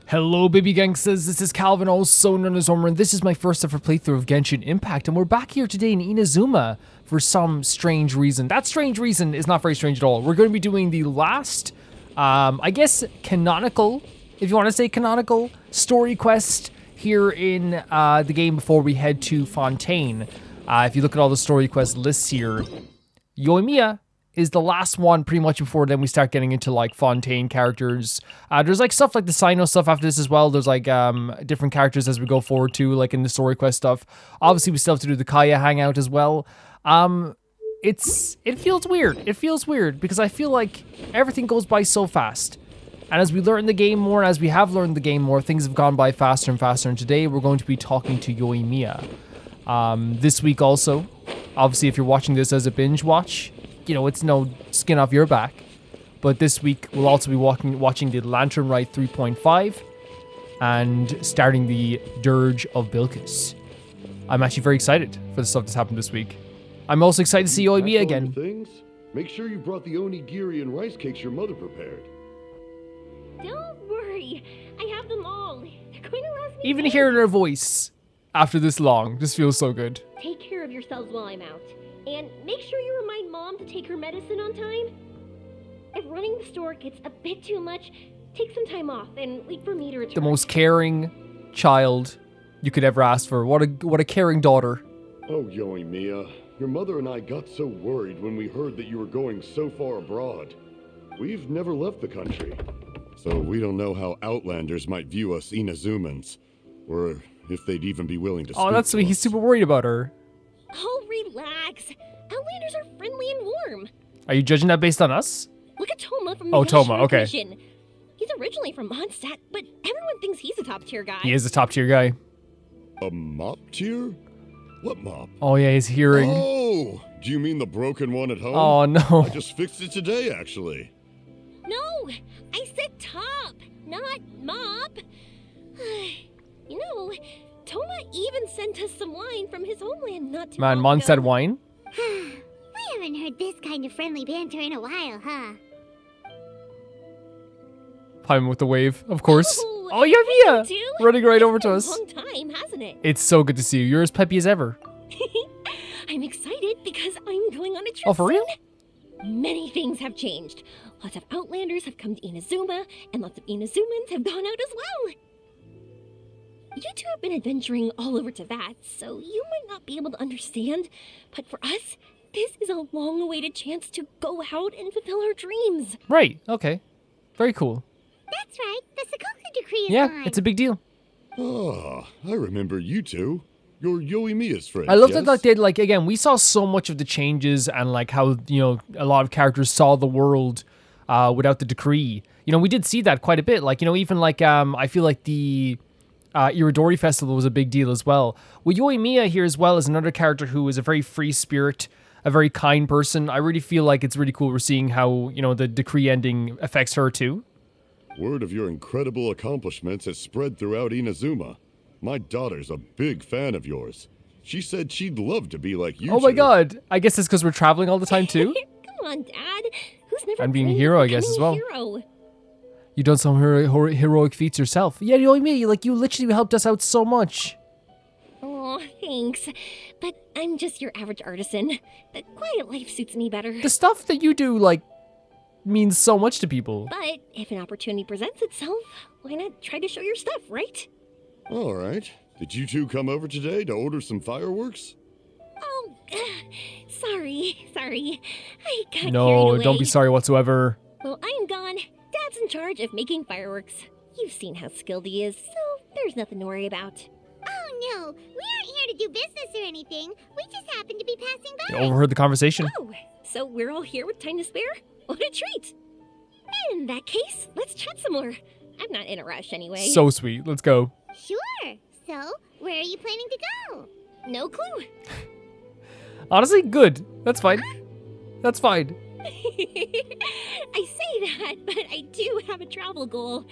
Hello baby gangsters, this is Calvin, also known as Omar, and this is my first ever playthrough of Genshin Impact, and we're back here today in Inazuma for some strange reason. That strange reason is not very strange at all. We're going to be doing the last, I guess canonical, if you want to say canonical, story quest here in the game before we head to Fontaine. If you look at all the story quest lists here, Yoimiya is the last one pretty much before then we start getting into like Fontaine characters. There's like stuff like the Sino stuff after this as well. There's like different characters as we go forward too, like in the story quest stuff. Obviously we still have to do the Kaya hangout as well. It feels weird. It feels weird because I feel like everything goes by so fast. And as we learn the game more, as we have learned the game more, things have gone by faster and faster. And today we're going to be talking to Yoimiya. This week also, obviously if you're watching this as a binge watch, you know, it's no skin off your back. But this week, we'll also be watching the Lantern Rite 3.5 and starting the Dirge of Bilqis. I'm actually very excited for the stuff that's happened this week. I'm also excited to see Yoimiya again. Things? Make sure you brought the onigiri and rice cakes your mother prepared. Don't worry, I have them all. They're going to last me Even days. hearing her voice after this long just feels so good. Take care of yourselves while I'm out. And make sure you remind Mom to take her medicine on time. If running the store gets a bit too much, take some time off and wait for me to return. The most caring child you could ever ask for. What a caring daughter. Oh, Yoimiya, your mother and I got so worried when we heard that you were going so far abroad. We've never left the country, so we don't know how Outlanders might view us Inazumans, or if they'd even be willing to speak Oh, that's to sweet. He's us. super worried about her. Oh, relax. Outlanders are friendly and warm. Are you judging that based on us? Look at Toma from the Toma, Genshin okay. Commission. He's originally from Mondstadt, but everyone thinks he's a top-tier guy. He is a top tier guy. A mop tier? What mop? Oh yeah, his hearing. Oh, do you mean the broken one at home? Oh no. I just fixed it today, actually. No, I said top, not mop. You know, Toma even sent us some wine from his homeland not too Man, long Mondstadt ago. wine? We haven't heard this kind of friendly banter in a while, huh? Pime with the wave, of course. Oh, Yoimiya! you too? Running right It's over been to a us. long time, hasn't it? It's so good to see you. You're as peppy as ever. I'm excited because I'm going on a trip Oh, for real? soon. Many things have changed. Lots of Outlanders have come to Inazuma, and lots of Inazumans have gone out as well. You two have been adventuring all over Teyvat, so you might not be able to understand, but for us, this is a long-awaited chance to go out and fulfill our dreams. Right, okay. Very cool. That's right. The Sakoku decree is Yeah, on. it's a big deal. Ah, I remember you two. You're Yoimiya's friends, I love yes? that like they like again, we saw so much of the changes and like how, you know, a lot of characters saw the world without the decree. You know, we did see that quite a bit. Like, you know, even like I feel like the Iridori Festival was a big deal as well. Well, Yoimiya here as well is another character who is a very free spirit, a very kind person. I really feel like it's really cool we're seeing how, you know, the decree ending affects her too. Word of your incredible accomplishments has spread throughout Inazuma. My daughter's a big fan of yours. She said she'd love to be like you Oh my two. god. I guess it's because we're traveling all the time too. Come on, Dad. Who's never And being a dreamed hero, of I guess, as becoming well. a hero? You've done some heroic feats yourself. Yeah, Yoimiya, like you literally helped us out so much. Oh, thanks. But I'm just your average artisan. The quiet life suits me better. The stuff that you do, like, means so much to people. But if an opportunity presents itself, why not try to show your stuff, right? All right. Did you two come over today to order some fireworks? Oh, sorry. I got carried No, away. don't be sorry whatsoever. Well, I'm gone. Dad's in charge of making fireworks. You've seen how skilled he is, so there's nothing to worry about. Oh no, we aren't here to do business or anything. We just happen to be passing You by. overheard the conversation. Oh, so we're all here with time to spare? What a treat! In that case, let's chat some more. I'm not in a rush anyway. So sweet. Let's go. Sure. So, where are you planning to go? No clue. Honestly, good. That's fine. That's fine. I say that, but I do have a travel goal.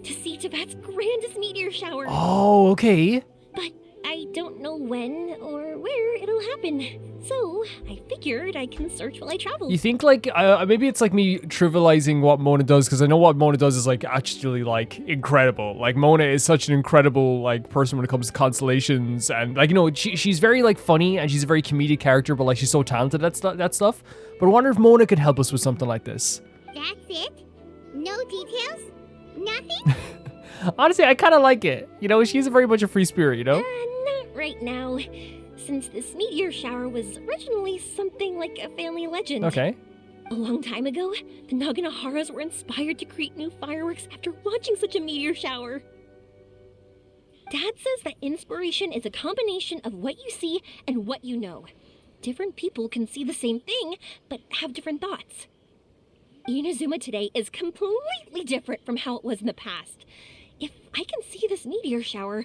To see Teyvat's grandest meteor shower. Oh, okay. But I don't know when or where it'll happen. So, I figured I can search while I travel. You think like maybe it's like me trivializing what Mona does, because I know what Mona does is like actually like incredible. Like Mona is such an incredible like person when it comes to constellations, and like, you know, she's very like funny and she's a very comedic character, but like she's so talented at that stuff. But I wonder if Mona could help us with something like this. That's it? No details? Nothing? Honestly, I kind of like it. You know, she's very much a free spirit, you know? Not right now. Since this meteor shower was originally something like a family legend. Okay. A long time ago, the Naganaharas were inspired to create new fireworks after watching such a meteor shower. Dad says that inspiration is a combination of what you see and what you know. Different people can see the same thing, but have different thoughts. Inazuma today is completely different from how it was in the past. If I can see this meteor shower,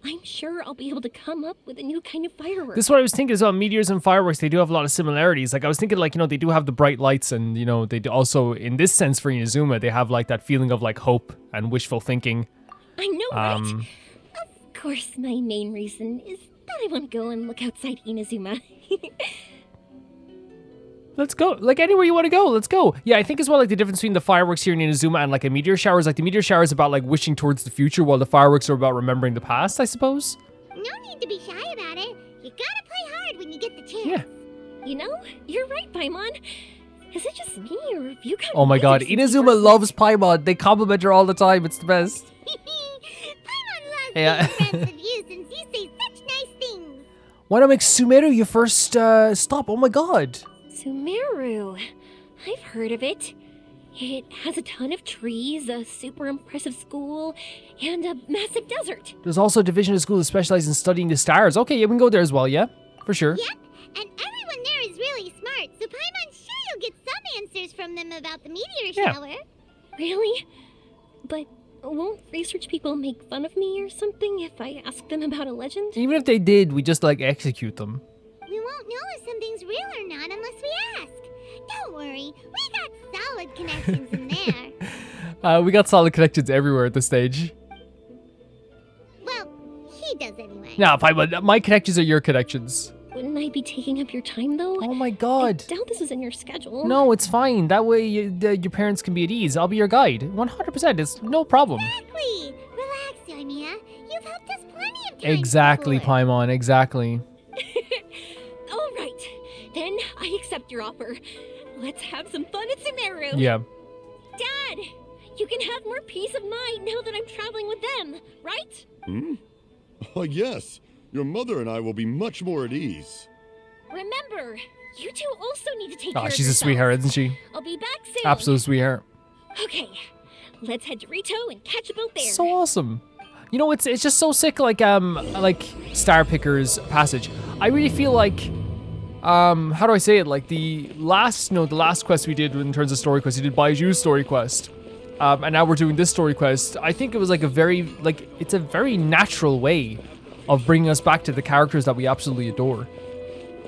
I'm sure I'll be able to come up with a new kind of firework. This is what I was thinking as well. Meteors and fireworks, they do have a lot of similarities. Like I was thinking like, you know, they do have the bright lights, and, you know, they do also, in this sense for Inazuma, they have like that feeling of like hope and wishful thinking. I know, right? Of course, my main reason is that I want to go and look outside Inazuma. Let's go. Like anywhere you want to go, let's go. Yeah, I think as well, like the difference between the fireworks here in Inazuma and like a meteor shower is like the meteor shower is about like wishing towards the future, while the fireworks are about remembering the past, I suppose. No need to be shy about it. You gotta play hard when you get the chance. Yeah. You know, you're right, Paimon. Is it just me, or have you got Oh my god, music since you Inazuma first- loves Paimon. They compliment her all the time. It's the best. Paimon loves Yeah. being friends with you since you say such nice things. Why not make Sumeru your first stop? Oh my god. Sumeru. I've heard of it. It has a ton of trees, a super impressive school, and a massive desert. There's also a division of school that specializes in studying the stars. Okay, yeah, we can go there as well, yeah? For sure. Yep, and everyone there is really smart, so Paimon's sure you'll get some answers from them about the meteor Yeah. shower. Really? But won't research people make fun of me or something if I ask them about a legend? Even if they did, we just like execute them. We won't know if something's real or not unless we ask. Don't worry, we got solid connections in there. We got solid connections everywhere at this stage. Well, he does anyway. Nah, Paimon, my connections are your connections. Wouldn't I be taking up your time, though? Oh my god. I doubt this is in your schedule. No, it's fine. That way your parents can be at ease. I'll be your guide. 100%. It's no problem. Exactly. Relax, Yoimiya. You've helped us plenty of times Exactly, before. Paimon. Exactly. All right. Then I accept your offer. Let's have some fun at Sumeru. Yeah. Dad, you can have more peace of mind now that I'm traveling with them, right? Oh, yes. Your mother and I will be much more at ease. Remember, you two also need to take care Oh, of she's a yourselves. sweetheart, isn't she? I'll be back soon. Absolute sweetheart. Okay, let's head to Rito and catch a boat there. So awesome. You know, it's just so sick, like Star Picker's passage. I really feel like how do I say it? Like the last quest we did in terms of story quest, we did Baiju's story quest. And now we're doing this story quest. I think it was like it's a very natural way of bringing us back to the characters that we absolutely adore.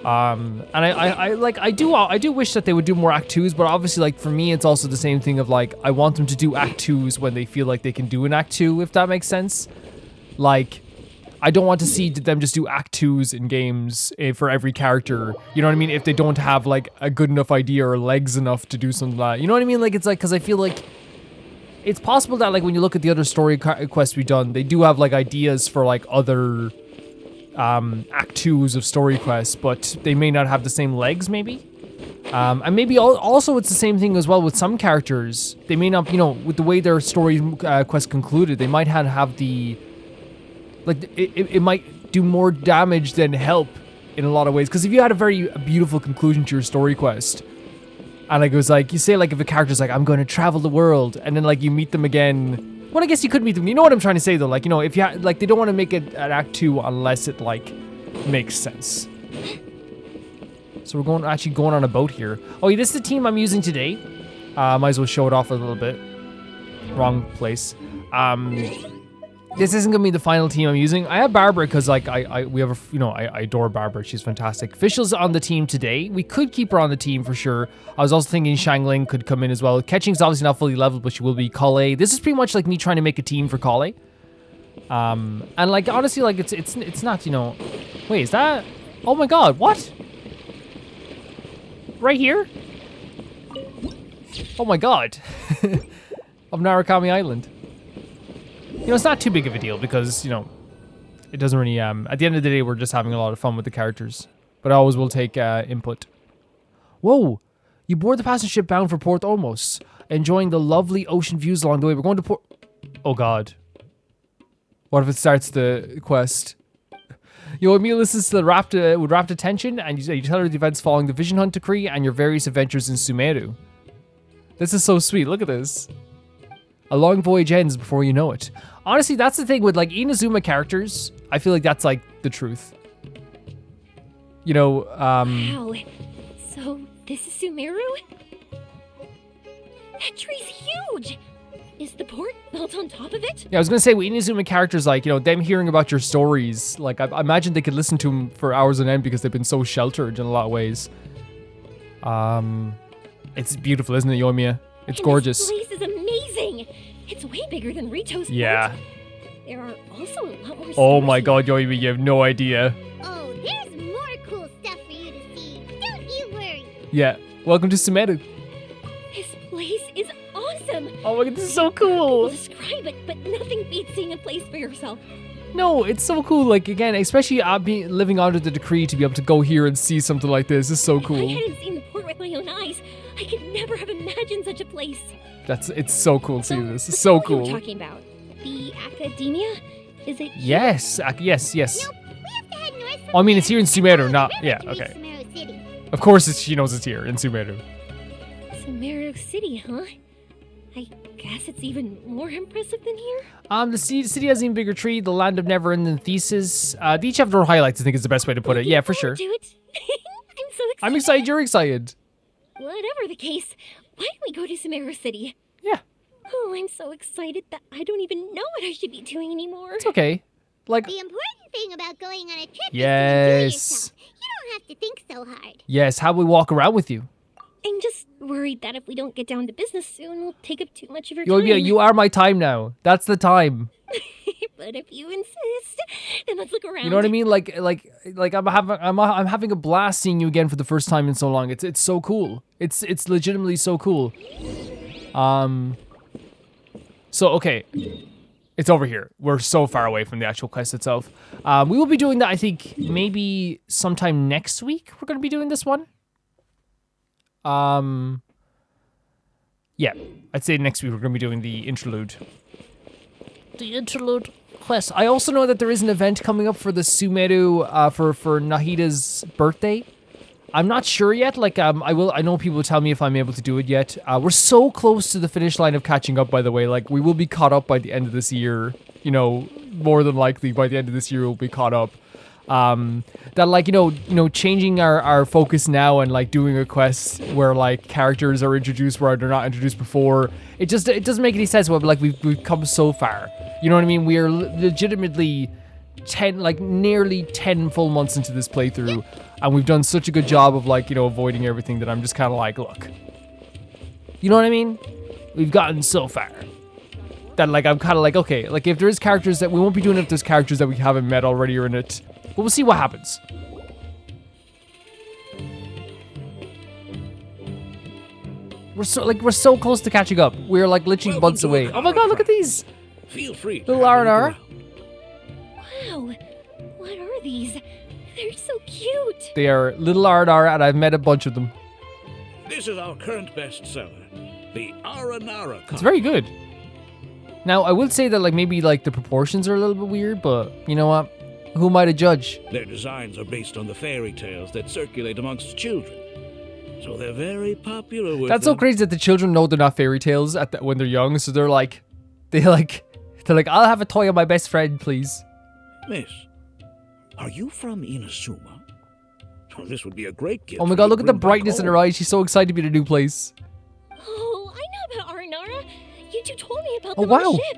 And I do wish that they would do more Act 2s, but obviously, like, for me, it's also the same thing of, like, I want them to do Act 2s when they feel like they can do an Act 2, if that makes sense. Like, I don't want to see them just do Act 2s in games for every character, you know what I mean, if they don't have, like, a good enough idea or legs enough to do something like that. You know what I mean? Like, it's like, because I feel like it's possible that, like, when you look at the other story quests we've done, they do have, like, ideas for, like, other Act 2s of story quests, but they may not have the same legs, maybe. And maybe also it's the same thing as well with some characters. They may not, you know, with the way their story quest concluded, they might have the, like, it might do more damage than help in a lot of ways. Because if you had a very beautiful conclusion to your story quest, and like it was like, you say like if a character's like, I'm going to travel the world, and then like you meet them again. Well, I guess you could meet them. You know what I'm trying to say though? Like, you know, if you like, they don't want to make it an Act 2 unless it like makes sense. So we're actually going on a boat here. Oh, yeah, this is the team I'm using today. Might as well show it off a little bit. Wrong place. This isn't gonna be the final team I'm using. I have Barbara because like I adore Barbara. She's fantastic. Fischl's on the team today. We could keep her on the team for sure. I was also thinking Shangling could come in as well. Catching's obviously not fully leveled, but she will be. Kale. This is pretty much like me trying to make a team for Kale. And like honestly, like it's not, you know. Wait, is that? Oh my God, what? Right here? Oh my God. Of Narukami Island. You know, it's not too big of a deal because, you know, it doesn't really, at the end of the day, we're just having a lot of fun with the characters. But I always will take input. Whoa! You board the passenger ship bound for Port Olmos, enjoying the lovely ocean views along the way. We're going to Port... Oh God. What if it starts the quest? Yoimiya listens to the with rapt attention, and you tell her the events following the Vision Hunt decree and your various adventures in Sumeru. This is so sweet. Look at this. A long voyage ends before you know it. Honestly, that's the thing with like Inazuma characters. I feel like that's like the truth. You know, Wow. So this is Sumeru? That tree's huge! Is the port built on top of it? Yeah, I was gonna say with Inazuma characters, like, you know, them hearing about your stories, like I imagine they could listen to them for hours on end because they've been so sheltered in a lot of ways. It's beautiful, isn't it, Yoimiya? It's gorgeous. This place is amazing! It's way bigger than Rito's Yeah. port. There are also a lot more Oh stores my here. God, Yoimiya, you have no idea. Oh, there's more cool stuff for you to see. Don't you worry. Yeah. Welcome to Sumeru. This place is awesome! Oh my God, this is so We'll cool. describe it, but nothing beats seeing a place for yourself. No, it's so cool. Like, again, especially living under the decree to be able to go here and see something like this is so If I cool. hadn't seen the port with my own eyes, I could never have imagined such a place. It's so cool seeing this. It's so the school you cool. were talking about, the academia? Is it? Yes, yes. Nope, we have to head north from Oh, I mean, it's here in Sumeru, the not... river Yeah, to reach okay. Sumeru City. Of course she knows it's here in Sumeru. Sumeru City, huh? I guess it's even more impressive than here. The city has an even bigger tree, the land of never-ending thesis. They each have their own highlights, I think is the best way to put it. Yeah, for sure. Do it. I'm so excited. I'm excited you're excited. Whatever the case, why don't we go to Sumeru City? Yeah, Oh, I'm so excited that I don't even know what I should be doing anymore. it's okay. Like, The important thing about going on a trip is to enjoy yes. yourself. You don't have to think so hard. Yes, how we walk around with you. I'm just worried that if we don't get down to business soon, we'll take up too much of your Yo, time. yeah, you are my time now. That's the time. But if you insist, then let's look around. You know what I mean? Like I'm having a blast seeing you again for the first time in so long. It's so cool. It's legitimately so cool. So okay, it's over here. We're so far away from the actual quest itself. We will be doing that. I think maybe sometime next week. We're gonna be doing this one. Yeah, I'd say next week we're gonna be doing the interlude. The interlude quest. I also know that there is an event coming up for the Sumeru for Nahida's birthday. I'm not sure yet. Like I know people will tell me if I'm able to do it yet. We're so close to the finish line of catching up, by the way. Like we will be caught up by the end of this year. You know, more than likely by the end of this year we'll be caught up. That like you know changing our focus now and like doing a quest where like characters are introduced where they're not introduced before. It doesn't make any sense. But like we've come so far. You know what I mean? We are legitimately nearly 10 full months into this playthrough, and we've done such a good job of like avoiding everything that I'm just kind of like, look. You know what I mean? We've gotten so far that like I'm kind of like, okay, like if there's characters that we won't be doing it if there's characters that we haven't met already or in it. But we'll see what happens. We're so close to catching up. We're like literally months away. Oh my god, look at these. Feel free. Little R&R. Wow, what are these? They're so cute. They are little R&R, and I've met a bunch of them. This is our current bestseller, the Aranara. It's very good. Now, I would say that like maybe like the proportions are a little bit weird, but you know what? Who am I to judge? Their designs are based on the fairy tales that circulate amongst children, so they're very popular with That's so them. crazy that the children know they're not fairy tales when they're young, so they're like, I'll have a toy of my best friend, please. Miss, are you from Inazuma? Well, this would be a great gift. Oh my for god, you look to at the bring back brightness in her home. eyes. She's so excited to be in a new place. Oh, I know about Aranara. You two told me about Oh, them on wow. the ship.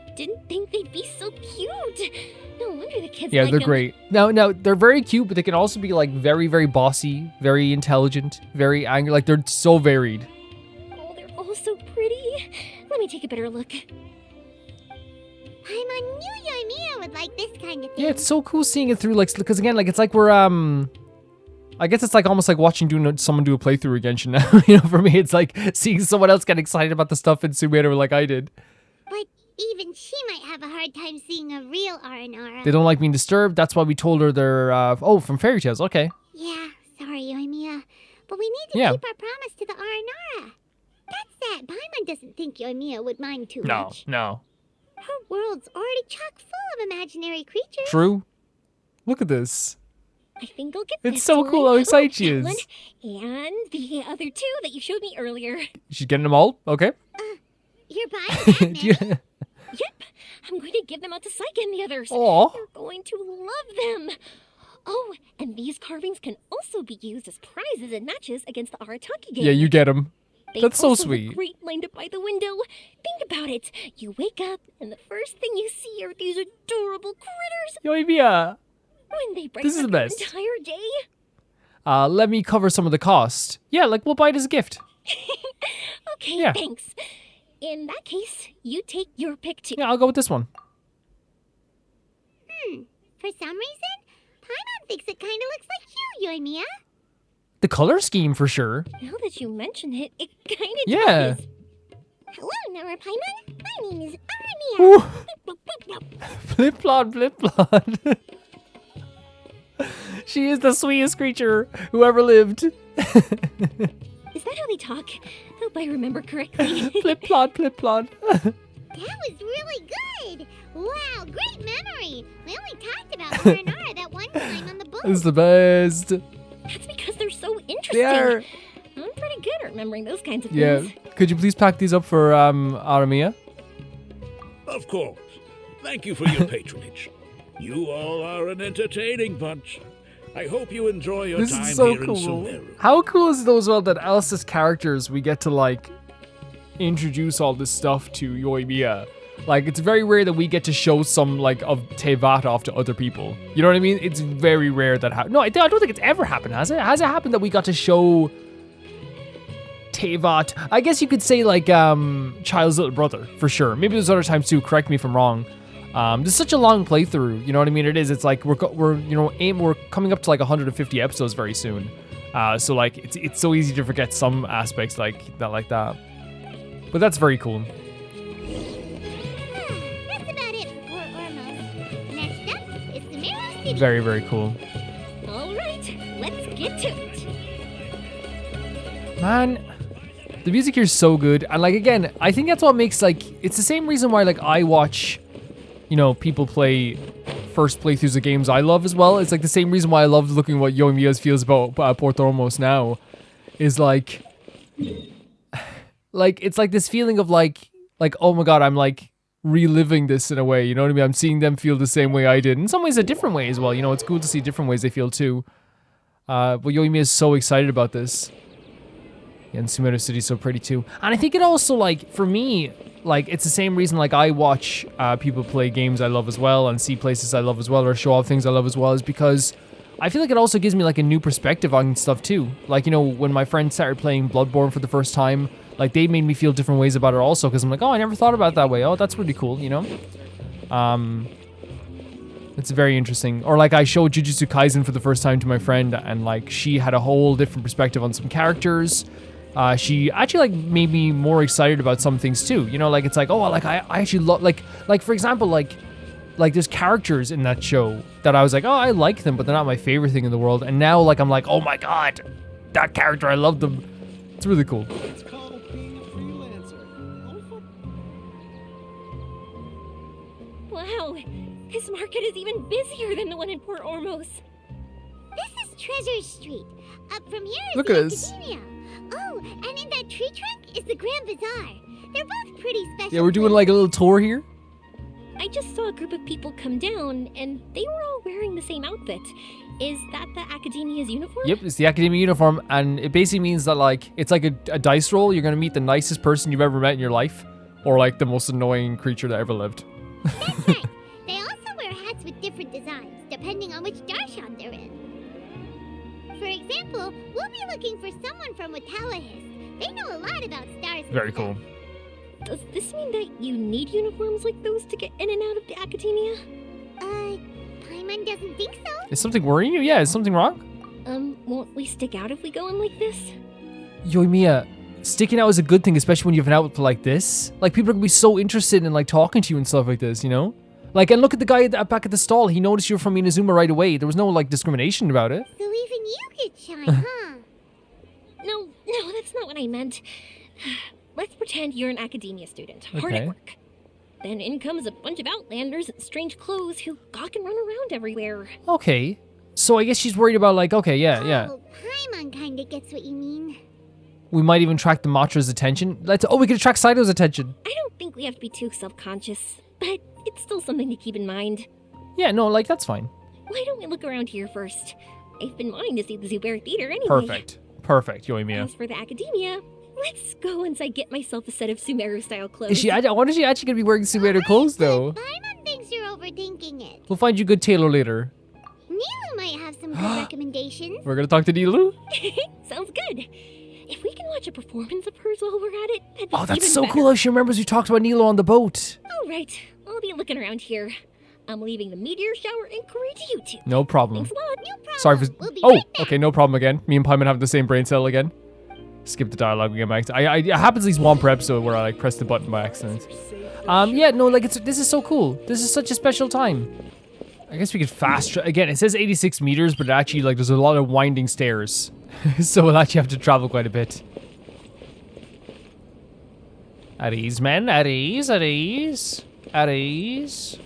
I didn't think they'd be so cute. No wonder the kids Yeah, like they're them. great. Now they're very cute, but they can also be like very, very bossy, very intelligent, very angry. Like they're so varied. Oh, they're all so pretty. Let me take a better look. Paimon knew Yoimiya would like this kind of thing. Yeah, it's so cool seeing it through, like, because again, like, it's like we're, I guess it's like almost like watching someone do a playthrough of Genshin now. You know, for me, it's like seeing someone else get excited about the stuff in Sumeru like I did. But even she might have a hard time seeing a real Aranara. They don't like being disturbed. That's why we told her they're, oh, from fairy tales. Okay. Yeah, sorry, Yoimiya. But we need to keep our promise to the Aranara. That's that. Paimon doesn't think Yoimiya would mind too much. No. Her world's already chock full of imaginary creatures. True. Look at this. I think I'll get It's this so one. cool how excited she that is. one, and the other two that you showed me earlier. She's getting them all? Okay. You're buying that many? Yep, I'm going to give them out to Saika and the others. Aw. You're going to love them. Oh, and these carvings can also be used as prizes in matches against the Arataki game. Yeah, you get them. They That's so also sweet. Look great lined up by the window. Think about it. You wake up, and the first thing you see are these adorable critters. Yoimiya. When they brighten This is up the your best. entire day. Let me cover some of the cost. Yeah, like we'll buy it as a gift. Okay, Yeah. thanks. In that case, you take your pick too. Yeah, I'll go with this one. For some reason, Paimon thinks it kind of looks like you, Yoimiya. The color scheme for sure. Now that you mention it, it kind of Yeah. does. Hello, Nara Paimon. My name is Armia. Ooh. Flip plod, flip plod. She is the sweetest creature who ever lived. Is that how they talk? Hope I remember correctly. Flip plod, flip plod. That was really good. Wow, great memory. We only talked about Aranara that one time on the boat. This is the best. That's because they're so interesting. They are. I'm pretty good at remembering those kinds of Yeah. things. Could you please pack these up for Aramiya? Of course. Thank you for your patronage. You all are an entertaining bunch. I hope you enjoy your This time is so here in cool. Sumeru. How cool is it though as well that Alice's characters we get to like introduce all this stuff to Yoimiya? Like it's very rare that we get to show some like of Tevat off to other people. You know what I mean? It's very rare that No, I don't think it's ever happened, has it? Has it happened that we got to show Tevat? I guess you could say like Child's little brother for sure. Maybe there's other times too. Correct me if I'm wrong. This is such a long playthrough. You know what I mean? It is. It's like we're coming up to like 150 episodes very soon. So like it's so easy to forget some aspects like that. But that's very cool. That's about it for Ormos. Next up is Sumeru City. Very, very cool. All right, let's get to it. Man, the music here is so good. And like again, I think that's what makes like it's the same reason why like I watch, you know, people play first playthroughs of games I love as well. It's like the same reason why I love looking what Yoimiya feels about Port Ormos now. Is like it's like this feeling of like oh my god, I'm like reliving this in a way, you know what I mean? I'm seeing them feel the same way I did. In some ways a different way as well, you know, it's cool to see different ways they feel too. But Yoimiya is so excited about this. Yeah, and Sumeru City's so pretty too. And I think it also like, for me, like it's the same reason like I watch people play games I love as well and see places I love as well or show off things I love as well is because I feel like it also gives me like a new perspective on stuff too. Like, you know, when my friends started playing Bloodborne for the first time, like they made me feel different ways about it also because I'm like, oh, I never thought about it that way. Oh, that's really cool, you know? It's very interesting. Or like I showed Jujutsu Kaisen for the first time to my friend and like she had a whole different perspective on some characters. She actually like made me more excited about some things too. You know, like it's like, oh, like I actually love like for example, like there's characters in that show that I was like, oh, I like them, but they're not my favorite thing in the world. And now like I'm like, oh my god, that character, I love them. It's really cool. It's called being a freelancer. Wow, this market is even busier than the one in Port Ormos. This is Treasure Street. Up from here is Look the at this. Academia. Oh, and in that tree trunk is the Grand Bazaar. They're both pretty special. Yeah, we're doing like a little tour here. I just saw a group of people come down, and they were all wearing the same outfit. Is that the Academia's uniform? Yep, it's the Academia uniform, and it basically means that like it's like a dice roll. You're gonna meet the nicest person you've ever met in your life, or like the most annoying creature that ever lived. That's right. They also wear hats with different designs, depending on which darshan they're in. For example, we'll be looking for someone from Watalahis. They know a lot about stars and Very stuff. cool. Does this mean that you need uniforms like those to get in and out of the academia? Paimon doesn't think so. Is something worrying you? Yeah, is something wrong? Won't we stick out if we go in like this? Yoimiya, sticking out is a good thing, especially when you have an outfit like this. Like, people are gonna be so interested in, like, talking to you and stuff like this, you know? Like, and look at the guy back at the stall. He noticed you were from Inazuma right away. There was no, like, discrimination about it. So even you get shy, huh? No, that's not what I meant. Let's pretend you're an academia student, hard at work. Then in comes a bunch of outlanders in strange clothes who gawk and run around everywhere. Okay. So I guess she's worried about, like, okay, yeah. Oh, Paimon kinda gets what you mean. We might even attract the Matra's attention. We could attract Saito's attention. I don't think we have to be too self-conscious, but it's still something to keep in mind. Yeah, no, like, that's fine. Why don't we look around here first? I've been wanting to see the Zubair Theater anyway. Perfect, Yoimiya. As for the academia, let's go once I get myself a set of Sumeru-style clothes. I wonder if she actually gonna be wearing Sumeru clothes, though. Paimon thinks you're overthinking it. We'll find you a good tailor later. Nilu might have some good recommendations. We're gonna talk to Nilu? Sounds good. If we can watch a performance of hers while we're at it, that'd be Oh, that's even so better. cool how she remembers you talked about Nilo on the boat. All right, I'll be looking around here. I'm leaving the meteor shower inquiry to you two. No problem. Thanks a lot. No problem. Sorry for... We'll be Oh, right back. okay, no problem again. Me and Paimon have the same brain cell again. Skip the dialogue again. It happens at least one per episode where I, like, press the button by accident. Yeah, no, like, this is so cool. This is such a special time. I guess we could again, it says 86 meters, but actually, like, there's a lot of winding stairs. So we'll actually have to travel quite a bit. At ease, men. At ease, at ease. At ease.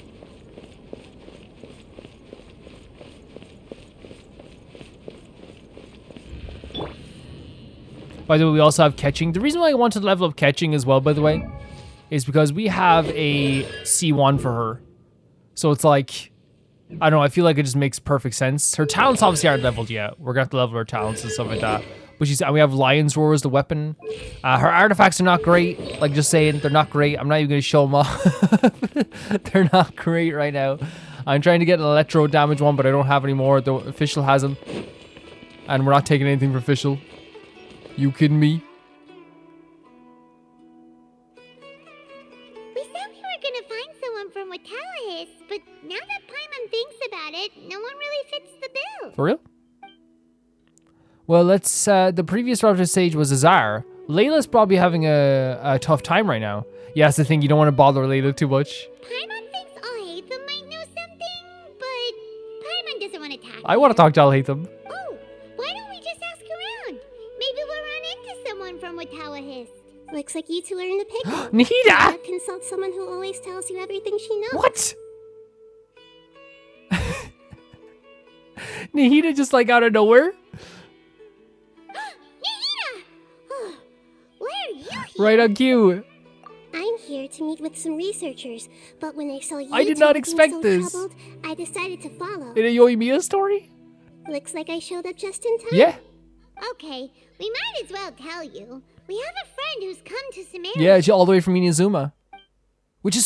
By the way, we also have catching. The reason why I wanted to level up catching as well, by the way, is because we have a C1 for her. So it's like, I don't know, I feel like it just makes perfect sense. Her talents obviously aren't leveled yet. We're going to have to level her talents and stuff like that. But and we have Lion's Roar as the weapon. Her artifacts are not great. Like, just saying, they're not great. I'm not even going to show them off. They're not great right now. I'm trying to get an electro damage one, but I don't have any more. The official has them. And we're not taking anything for official. You kidding me? We said we were gonna find someone from Watallahis, but now that Paimon thinks about it, no one really fits the bill. For real? Well, let's, the previous Raptor stage was Azar. Layla's probably having a tough time right now. Yeah, that's the thing, you don't want to bother Layla too much. Paimon thinks Alhaitham might know something, but Paimon doesn't want to talk. I want to talk to Alhaitham. Oh, why don't we just ask around? Maybe we'll run into someone from Watallahis. Looks like you two are in the pickle. Nihida! Consult someone who always tells you everything she knows. What? Nihida just like out of nowhere? Nihida! Oh, why are you here? Right on cue. I'm here to meet with some researchers, but when I saw you I did two not being expect so this. troubled, I decided to follow. In a Yoimiya story? Looks like I showed up just in time. Yeah. Okay, we might as well tell you. We have a friend who's come to Sumeru. Yeah, she's all the way from Inazuma. Which is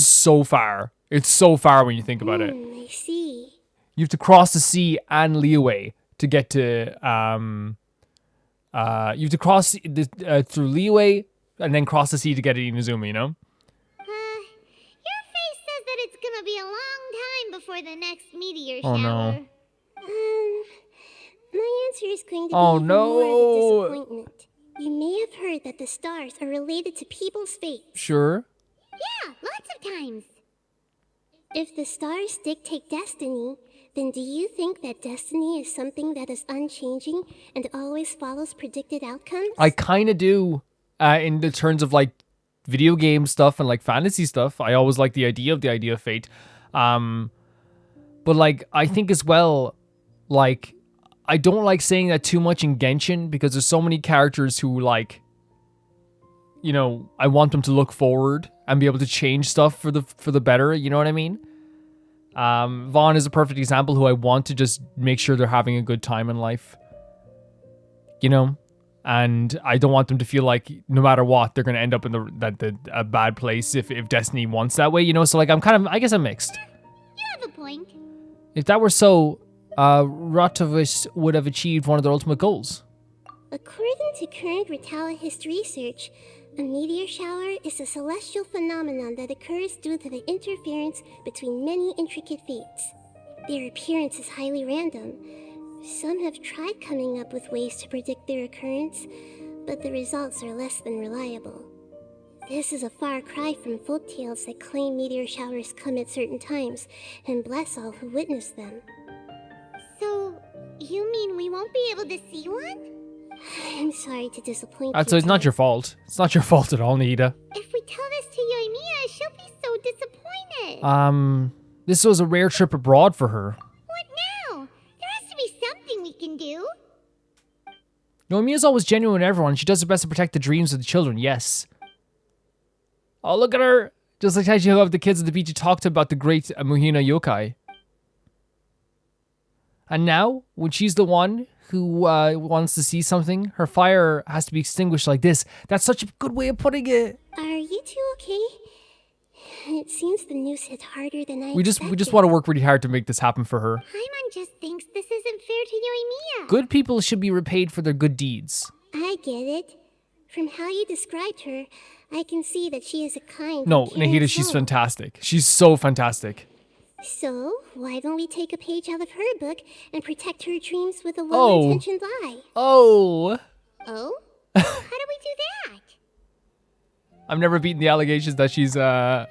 so far. It's so far when you think about it. I see. You have to cross the sea and Liyue to get to you have to cross through Liyue and then cross the sea to get to Inazuma, you know? Your face says that it's gonna be a long time before the next meteor Oh, shower. no. My answer is going to be Oh, even no. more of a disappointment. You may have heard that the stars are related to people's fates. Sure. Yeah, lots of times. If the stars dictate destiny, then do you think that destiny is something that is unchanging and always follows predicted outcomes? I kind of do. In the terms of like video game stuff and like fantasy stuff, I always like the idea of fate. But like I think as well, like I don't like saying that too much in Genshin because there's so many characters who like, you know, I want them to look forward and be able to change stuff for the better. You know what I mean? Vaughn is a perfect example who I want to just make sure they're having a good time in life. You know? And I don't want them to feel like no matter what, they're going to end up in a bad place if Destiny wants that way, you know? So like I guess I'm mixed. You have a point. If that were so, Rotovish would have achieved one of their ultimate goals. According to current Watallahis research, A meteor shower is a celestial phenomenon that occurs due to the interference between many intricate fates. Their appearance is highly random. Some have tried coming up with ways to predict their occurrence, but the results are less than reliable. This is a far cry from folktales that claim meteor showers come at certain times and bless all who witness them. So, you mean we won't be able to see one? I'm sorry to disappoint That's you. it's not your fault. It's not your fault at all, Nahida. If we tell this to Yoimiya, she'll be so disappointed. This was a rare trip abroad for her. What now? There has to be something we can do. Yoimiya's always genuine with everyone. She does her best to protect the dreams of the children, yes. Oh, look at her! Just like how you have the kids at the beach you talked about the great Muhina yokai. And now, when she's the one who wants to see something, her fire has to be extinguished like this. That's such a good way of putting it. Are you two okay? It seems the news hit harder than I We just expected. want to work really hard to make this happen for her. Paimon just thinks this isn't fair to Yoimiya. Good people should be repaid for their good deeds. I get it. From how you described her, I can see that she is a kind No, and caring Nahida, she's soul. fantastic. She's so fantastic. So, why don't we take a page out of her book and protect her dreams with a Oh. well-intentioned eye? Oh! Oh? How do we do that? I've never beaten the allegations that she's, that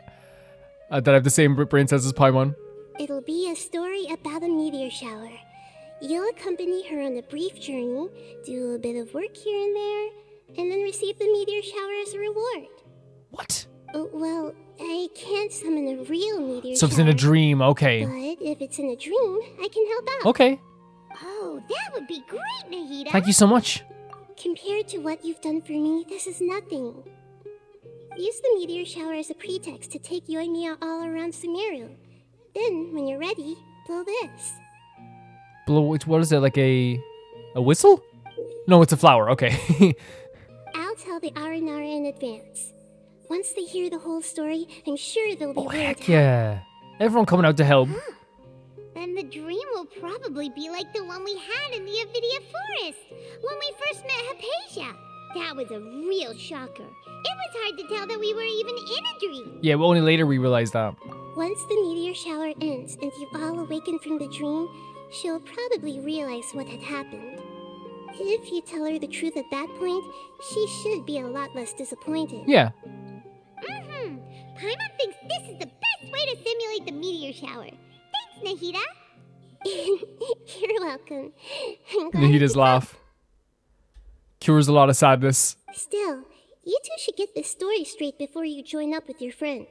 I have the same brain cells as Paimon. It'll be a story about a meteor shower. You'll accompany her on a brief journey, do a bit of work here and there, and then receive the meteor shower as a reward. What? Oh, well, I can't summon a real meteor So if it's in a shower, dream, okay. but if it's in a dream, I can help out. Okay. Oh, that would be great, Nahida. Thank you so much. Compared to what you've done for me, this is nothing. Use the meteor shower as a pretext to take Yoimiya all around Sumeru. Then, when you're ready, blow this. Blow, what is it, like a whistle? No, it's a flower, okay. I'll tell the Aranara in advance. Once they hear the whole story, I'm sure they'll be Oh, willing heck to yeah. Everyone coming out to help. Then the dream will probably be like the one we had in the Avidia Forest, when we first met Hypatia. That was a real shocker. It was hard to tell that we were even in a dream. Yeah, well, only later we realized that. Once the meteor shower ends and you all awaken from the dream, she'll probably realize what had happened. If you tell her the truth at that point, she should be a lot less disappointed. Yeah. Paimon thinks this is the best way to simulate the meteor shower. Thanks, Nahida. You're welcome. I'm glad I Nahida's could laugh. Cures a lot of sadness. help. Still, you two should get this story straight before you join up with your friend.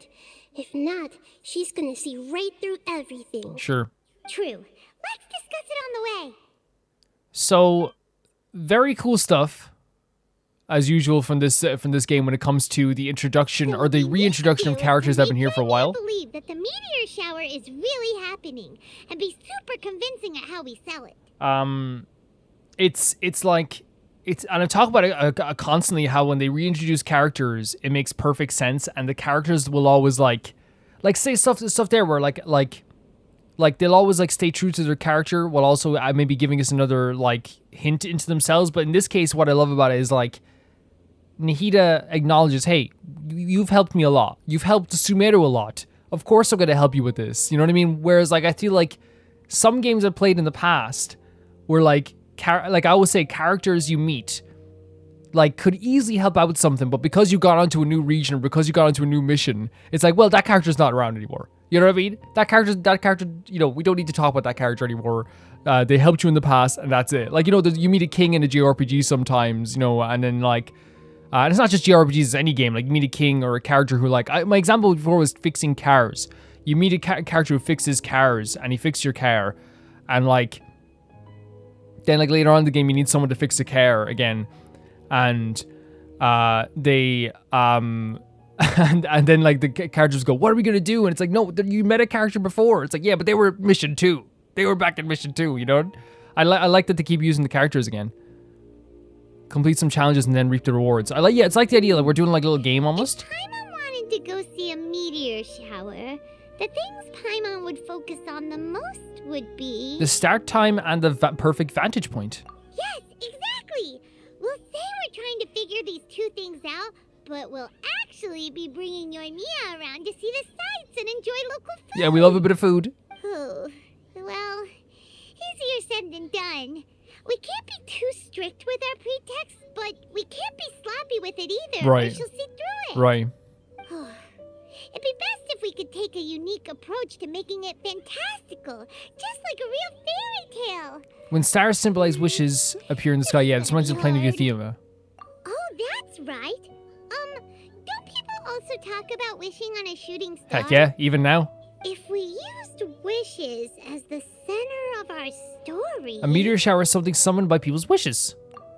If not, she's gonna see right through everything. Sure. True. Let's discuss it on the way. So, very cool stuff, as usual from this game when it comes to the introduction or the reintroduction of characters that have been here for a while. I believe that the meteor shower is really happening, and be super convincing at how we sell it. It's like and I talk about it constantly how when they reintroduce characters, it makes perfect sense, and the characters will always like say stuff there where like they'll always like stay true to their character while also maybe giving us another like hint into themselves. But in this case, what I love about it is like Nahida acknowledges, hey, you've helped me a lot. You've helped Sumeru a lot. Of course I'm going to help you with this. You know what I mean? Whereas like I feel like some games I've played in the past were like I always say characters you meet like could easily help out with something, but because you got onto a new region or because you got onto a new mission, it's like, well, that character's not around anymore. You know what I mean? That character, you know, we don't need to talk about that character anymore. They helped you in the past, and that's it. Like, you know, you meet a king in a JRPG sometimes, you know, and then like, and it's not just JRPGs, it's any game. Like, you meet a king or a character who, like, my example before was fixing cars. You meet a character who fixes cars, and he fixes your car, and like, then like later on in the game, you need someone to fix the car again, and they and then like the characters go, what are we gonna do? And it's like, no, you met a character before. It's like, yeah, but they were mission 2. They were back in mission 2, you know? I like that they keep using the characters again. Complete some challenges and then reap the rewards. It's like the idea, like we're doing like a little game almost. If Paimon wanted to go see a meteor shower, the things Paimon would focus on the most would be... The start time and the perfect vantage point. Yes, exactly! We'll say we're trying to figure these two things out, but we'll actually be bringing Yoimiya around to see the sights and enjoy local food. Yeah, we love a bit of food. Oh, well, easier said than done. We can't be too strict with our pretext, but we can't be sloppy with it either. Right. Or she'll see through it. Right. It'd be best if we could take a unique approach to making it fantastical, just like a real fairy tale. When stars symbolize wishes appear in the sky, yeah, this reminds me of playing Euthymia. Oh, that's right. Don't people also talk about wishing on a shooting star? Heck yeah, even now. If we used wishes as the center of our story... A meteor shower is something summoned by people's wishes.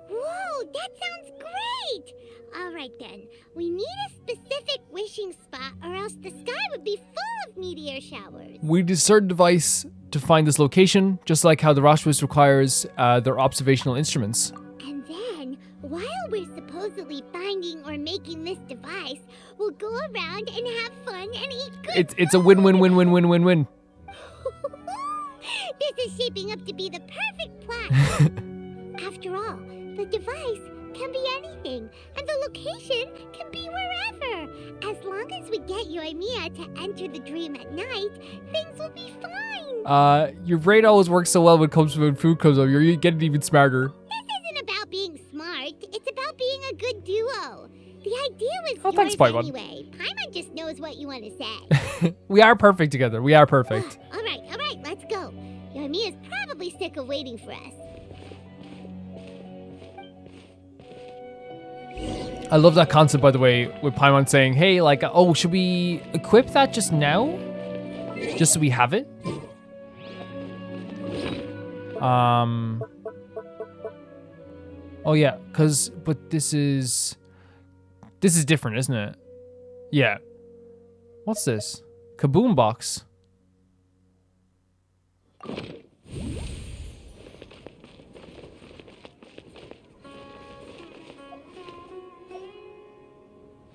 Whoa, that sounds great! Alright then, we need a specific wishing spot or else the sky would be full of meteor showers. We need a certain device to find this location, just like how the Rashwas requires their observational instruments. And then, while we're supposedly finding or making this device, we'll go around and have fun and eat good It's a win-win-win-win-win-win-win. This is shaping up to be the perfect plot. After all, the device can be anything, and the location can be wherever. As long as we get Yoimiya to enter the dream at night, things will be fine. Your brain always works so well when it comes to when food comes up. You're getting even smarter. This isn't about being smart, it's about being a good duo. The idea was Oh, thanks, yours Paimon. anyway. Paimon just knows what you want to say. We are perfect together. We are perfect. Alright, let's go. Yoimiya's probably sick of waiting for us. I love that concept, by the way, with Paimon saying, hey, like, oh, should we equip that just now? Just so we have it? Oh, yeah, but this is different, isn't it? Yeah. What's this? Kaboom box.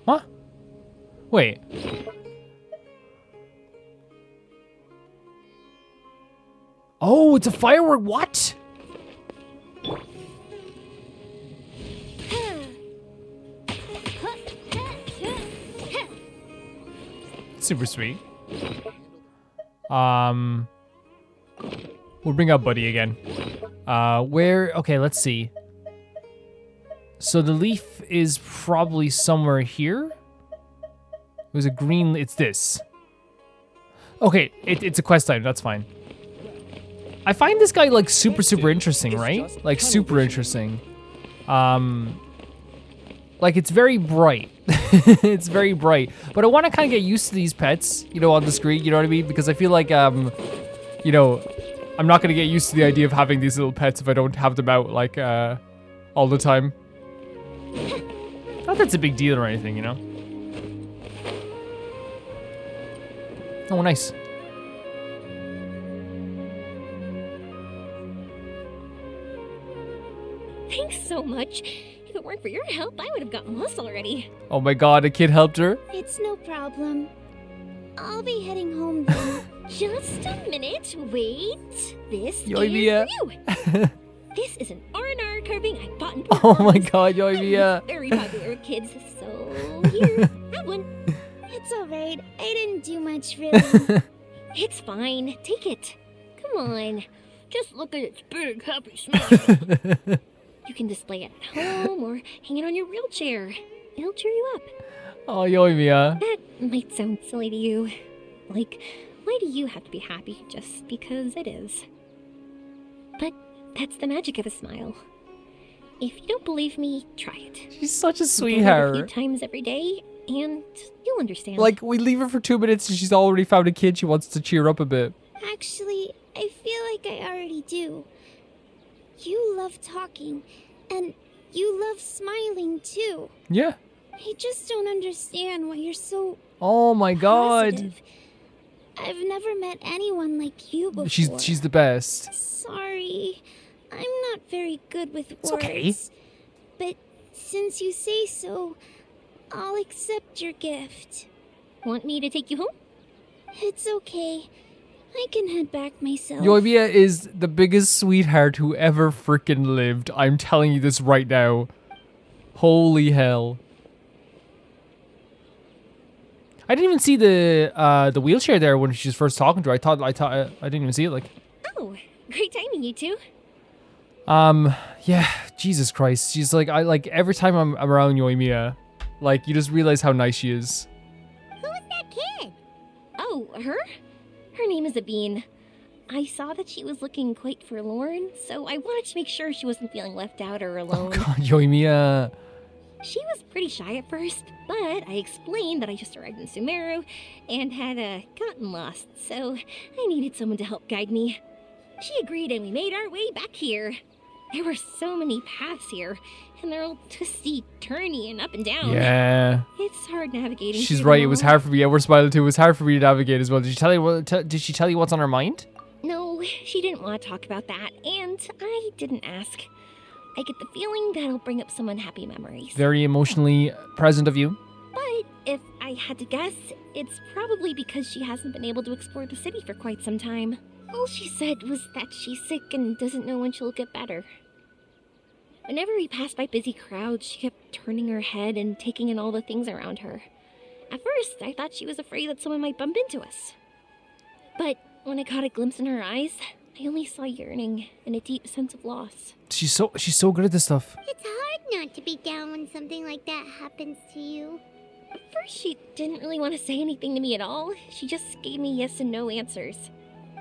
Huh? Wait. Oh, it's a firework. What? Super sweet. We'll bring out Buddy again. Okay, let's see. So the leaf is probably somewhere here. There's a green, it's this. Okay, it's a quest item, that's fine. I find this guy like super interesting, right? Like super interesting. Like it's very bright. It's very bright. But I want to kind of get used to these pets, you know, on the screen, you know what I mean? Because I feel like, you know, I'm not going to get used to the idea of having these little pets if I don't have them out, like, all the time. Not that's a big deal or anything, you know? Oh, nice. Thanks so much. If it weren't for your help, I would have got lost already. Oh my god, a kid helped her? It's no problem. I'll be heading home then. Just a minute. Wait. This Yoimiya. is you. This is an R&R carving I bought in Oh my god, Yoimiya. Very popular with kids, so here, have one. It's alright. I didn't do much, really. It's fine. Take it. Come on. Just look at its big, happy smile. You can display it at home or hang it on your wheelchair. It'll cheer you up. Oh, Yoimiya. That might sound silly to you. Like, why do you have to be happy just because it is? But that's the magic of a smile. If you don't believe me, try it. She's such a Do it a few sweetheart. times every day, and you'll understand. Like, we leave her for 2 minutes and she's already found a kid she wants to cheer up a bit. Actually, I feel like I already do. You love talking, and you love smiling too. Yeah. I just don't understand why you're so Oh my god. positive. I've never met anyone like you before. She's the best. Sorry, I'm not very good with words. okay. But since you say so, I'll accept your gift. Want me to take you home? It's okay. I can head back myself. Yoimiya is the biggest sweetheart who ever freaking lived. I'm telling you this right now. Holy hell. I didn't even see the wheelchair there when she was first talking to her. I didn't even see it. Like, Oh, great timing, you two. yeah, Jesus Christ. She's like, every time I'm around Yoimiya, like, you just realize how nice she is. Who was that kid? Oh, her? Her name is Avin. I saw that she was looking quite forlorn, so I wanted to make sure she wasn't feeling left out or alone. Oh God, Yoimiya. She was pretty shy at first, but I explained that I just arrived in Sumeru and had gotten lost, so I needed someone to help guide me. She agreed and we made our way back here. There were so many paths here, and they're all twisty, turny, and up and down. Yeah. It's hard navigating. She's through right. them It was all. hard for me. Yeah, we're smiling too. It was hard for me to navigate as well. Did she tell you did she tell you what's on her mind? No, she didn't want to talk about that, and I didn't ask. I get the feeling that'll bring up some unhappy memories. Very emotionally present of you. But if I had to guess, it's probably because she hasn't been able to explore the city for quite some time. All she said was that she's sick and doesn't know when she'll get better. Whenever we passed by busy crowds, she kept turning her head and taking in all the things around her. At first, I thought she was afraid that someone might bump into us. But when I caught a glimpse in her eyes, I only saw yearning and a deep sense of loss. She's so good at this stuff. It's hard not to be down when something like that happens to you. At first, she didn't really want to say anything to me at all. She just gave me yes and no answers.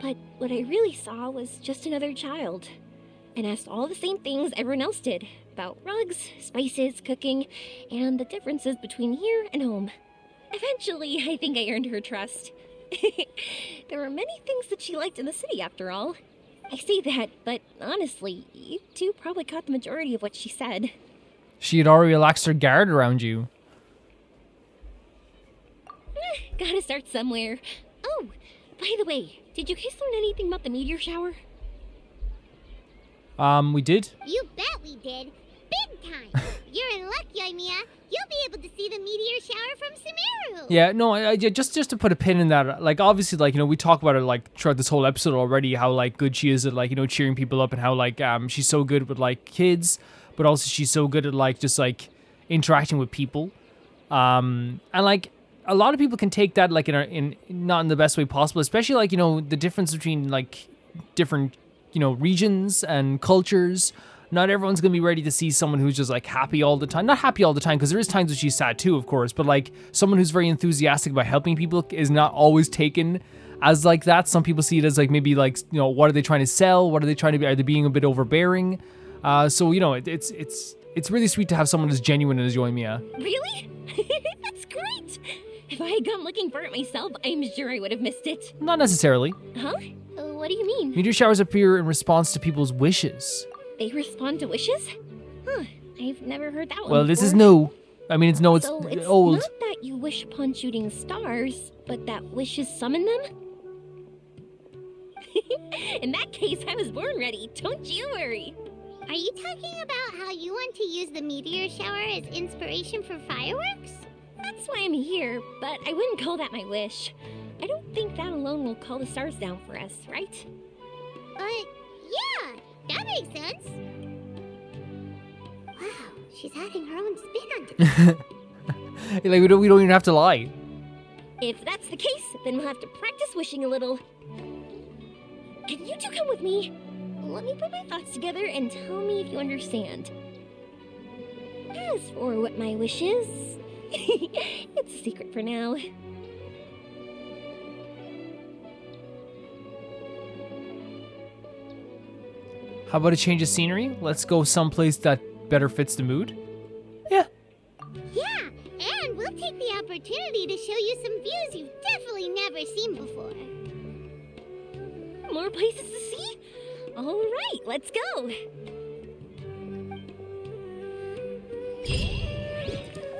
But what I really saw was just another child, and asked all the same things everyone else did about rugs, spices, cooking, and the differences between here and home. Eventually, I think I earned her trust. There were many things that she liked in the city, after all. I say that, but honestly, you two probably caught the majority of what she said. She had already relaxed her guard around you. Gotta start somewhere. Oh, by the way, did you guys learn anything about the meteor shower? We did. You bet we did. Big time. You're in luck, Yoimiya. You'll be able to see the meteor shower from Sumeru. Yeah, no, I just to put a pin in that, like, obviously, like, you know, we talk about her, like, throughout this whole episode already, how, like, good she is at, like, you know, cheering people up, and how, like, she's so good with, like, kids, but also she's so good at, like, just, like, interacting with people. And, like, a lot of people can take that, like, in not in the best way possible, especially, like, you know, the difference between, like, different, you know, regions and cultures. Not everyone's going to be ready to see someone who's just, like, happy all the time. Not happy all the time, because there is times when she's sad too, of course. But, like, someone who's very enthusiastic about helping people is not always taken as, like, that. Some people see it as, like, maybe, like, you know, what are they trying to sell? What are they trying to be? Are they being a bit overbearing? So, you know, it's really sweet to have someone as genuine as Yoimiya. Really? That's great! If I had gone looking for it myself, I'm sure I would have missed it. Not necessarily. Huh? What do you mean? Meteor showers appear in response to people's wishes. They respond to wishes? Huh, I've never heard that one Well, this is before. new. I mean, it's no, it's So it's old. not that you wish upon shooting stars, but that wishes summon them? In that case, I was born ready. Don't you worry. Are you talking about how you want to use the meteor shower as inspiration for fireworks? That's why I'm here, but I wouldn't call that my wish. I don't think that alone will call the stars down for us, right? Yeah, that makes sense. Wow, she's adding her own spin onto this. Like, we don't even have to lie. If that's the case, then we'll have to practice wishing a little. Can you two come with me? Let me put my thoughts together and tell me if you understand. As for what my wish is, it's a secret for now. How about a change of scenery? Let's go someplace that better fits the mood. Yeah. Yeah, and we'll take the opportunity to show you some views you've definitely never seen before. More places to see? All right, let's go.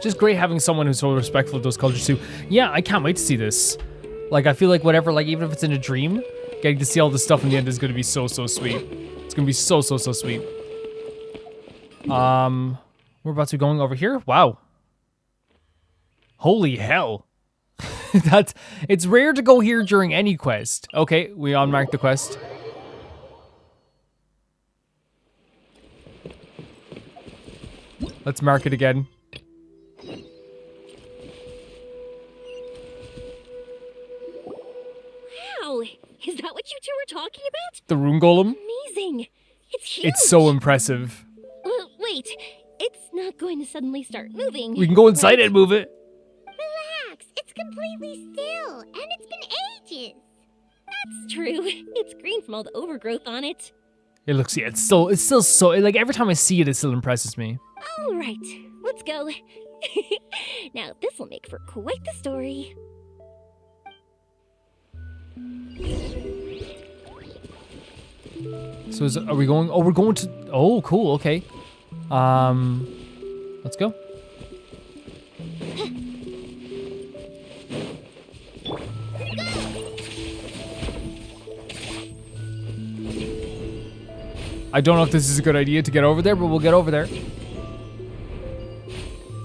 Just great having someone who's so respectful of those cultures too. Yeah, I can't wait to see this. Like, I feel like whatever, like, even if it's in a dream, getting to see all this stuff in the end is going to be so sweet. It's going to be so sweet. We're about to be going over here. Wow. Holy hell. It's rare to go here during any quest. Okay, we unmarked the quest. Let's mark it again. Wow! Is that what you two were talking about? The rune golem? Amazing! It's huge! It's so impressive. Wait, it's not going to suddenly start moving. We can go inside right? it and move it. Relax, it's completely still, and it's been ages. That's true. It's green from all the overgrowth on it. It looks, yeah, it's still so, like, every time I see it, it still impresses me. All right, let's go. Now, this will make for quite the story. So are we going, oh, we're going to, oh, cool, okay. Let's go. I don't know if this is a good idea to get over there, but we'll get over there.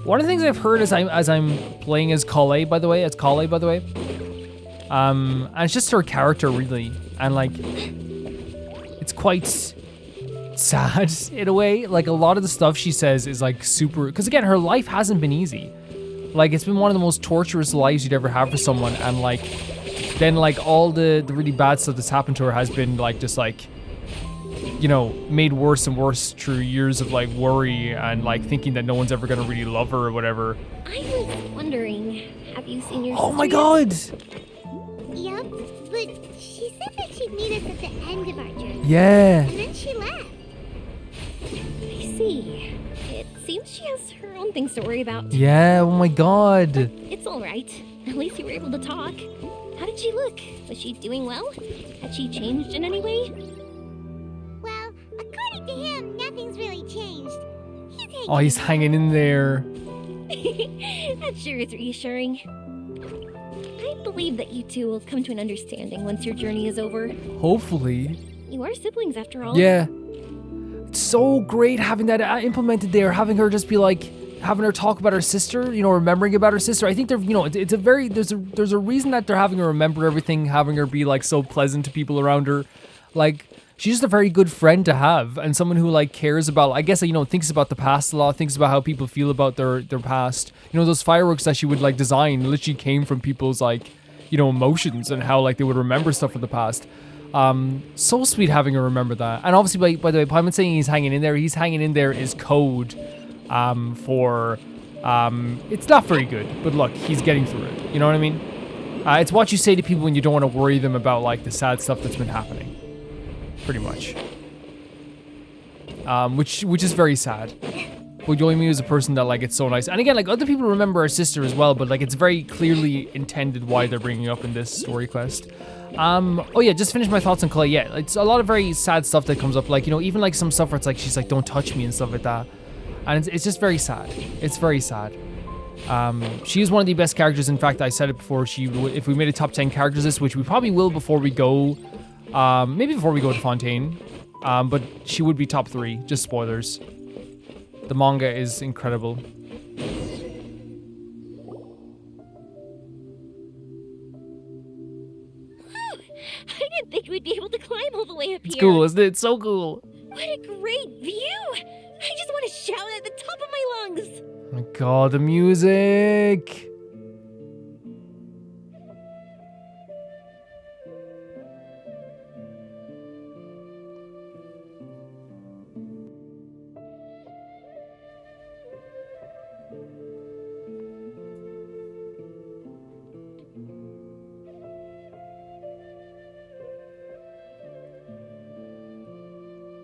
One of the things I've heard as I'm playing as Kale, by the way, and it's just her character really, and like, it's quite sad in a way. Like a lot of the stuff she says is like super, because again, her life hasn't been easy. Like it's been one of the most torturous lives you'd ever have for someone, and like, then like all the really bad stuff that's happened to her has been like just like, you know, made worse and worse through years of like worry and like thinking that no one's ever gonna really love her or whatever. I was wondering, have you seen your Oh my sister god! Yep, but she said that she'd meet us at the end of our journey. Yeah. And then she left. I see. It seems she has her own things to worry about. Yeah, oh my god. It's all right. At least you were able to talk. How did she look? Was she doing well? Had she changed in any way? Well, according to him, nothing's really changed. Oh, he's hanging in there. That sure is reassuring. I believe that you two will come to an understanding once your journey is over. Hopefully. You are siblings after all. Yeah. It's so great having that implemented there, having her just be like, having her talk about her sister, you know, remembering about her sister. I think they're, you know, it's a very, there's a reason that they're having her remember everything, having her be like so pleasant to people around her. Like, she's just a very good friend to have, and someone who like cares about, I guess, you know, thinks about the past a lot, thinks about how people feel about their past. You know, those fireworks that she would like design literally came from people's like, you know, emotions and how like they would remember stuff from the past. So sweet having her remember that. And obviously, by the way, Paimon's saying he's hanging in there is code for it's not very good, but look, he's getting through it. You know what I mean? It's what you say to people when you don't want to worry them about like the sad stuff that's been happening. Pretty much. Which is very sad. But Yoimiya is a person that like, it's so nice. And again, like other people remember her sister as well, but like it's very clearly intended why they're bringing up in this story quest. Oh yeah, just finish my thoughts on Clay. Yeah, it's a lot of very sad stuff that comes up. Like, you know, even like some stuff where it's like, she's like, don't touch me and stuff like that. And it's just very sad. It's very sad. She is one of the best characters. In fact, I said it before, if we made a top 10 characters list, which we probably will before we go, maybe before we go to Fontaine, but she would be top 3, just spoilers. The manga is incredible. I didn't think we'd be able to climb all the way up It's here. cool, isn't it? It's so cool. What a great view! I just want to shout at the top of my lungs. Oh my god, the music.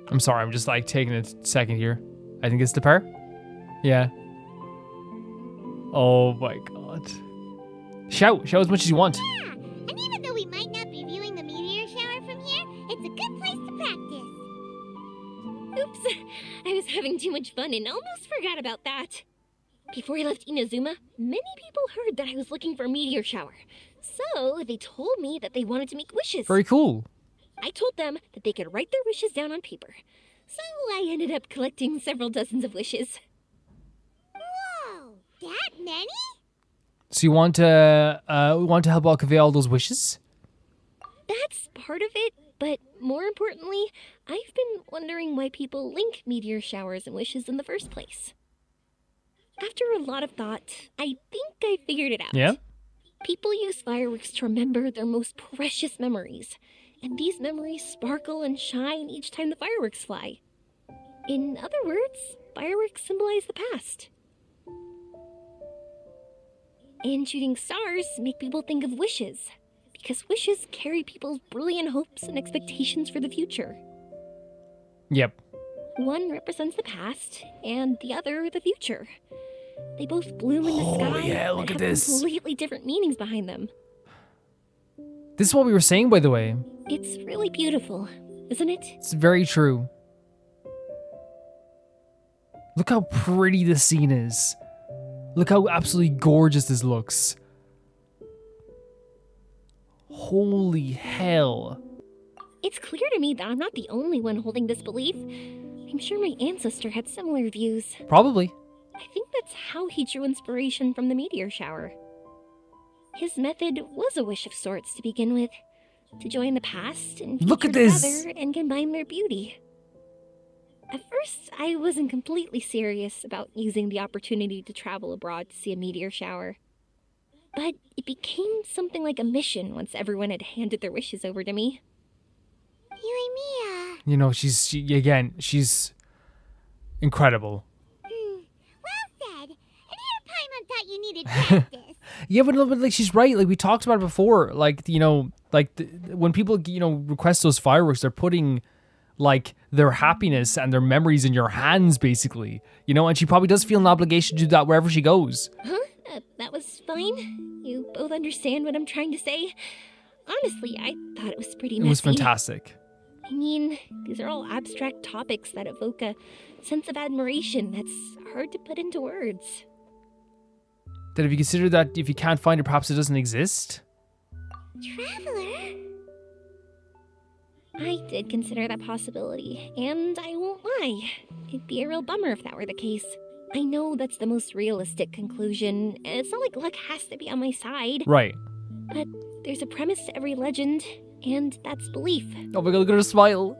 I'm sorry, I'm just like taking a second here. I think it's the pair. Yeah. Oh my god. Shout as much as you want. Yeah, and even though we might not be viewing the meteor shower from here, it's a good place to practice. Oops, I was having too much fun and almost forgot about that. Before I left Inazuma, many people heard that I was looking for a meteor shower. So they told me that they wanted to make wishes. Very cool. I told them that they could write their wishes down on paper. So I ended up collecting several dozens of wishes. Whoa, that many? So you want to help out convey all those wishes? That's part of it, but more importantly, I've been wondering why people link meteor showers and wishes in the first place. After a lot of thought, I think I figured it out. Yeah? People use fireworks to remember their most precious memories, and these memories sparkle and shine each time the fireworks fly. In other words, fireworks symbolize the past. And shooting stars make people think of wishes, because wishes carry people's brilliant hopes and expectations for the future. Yep. One represents the past, and the other the future. They both bloom in the sky, yeah, look but at have this. completely different meanings behind them. This is what we were saying, by the way. It's really beautiful, isn't it? It's very true. Look how pretty this scene is. Look how absolutely gorgeous this looks. Holy hell. It's clear to me that I'm not the only one holding this belief. I'm sure my ancestor had similar views. Probably. I think that's how he drew inspiration from the meteor shower. His method was a wish of sorts to begin with, to join the past and Look future at this. together and combine their beauty. At first, I wasn't completely serious about using the opportunity to travel abroad to see a meteor shower. But it became something like a mission once everyone had handed their wishes over to me. Yoimiya. You know, she's incredible. Well said. And here Paimon thought you needed practice. Yeah, but like she's right. Like we talked about it before. Like when people request those fireworks, they're putting like their happiness and their memories in your hands, basically. And she probably does feel an obligation to do that wherever she goes. Huh? That was fine? You both understand what I'm trying to say? Honestly, I thought it was pretty messy. It was fantastic. I mean, these are all abstract topics that evoke a sense of admiration that's hard to put into words. That if you consider that if you can't find it, perhaps it doesn't exist? Traveler? I did consider that possibility, and I won't lie. It'd be a real bummer if that were the case. I know that's the most realistic conclusion, and it's not like luck has to be on my side. Right. But there's a premise to every legend, and that's belief. Oh my god, look at her smile.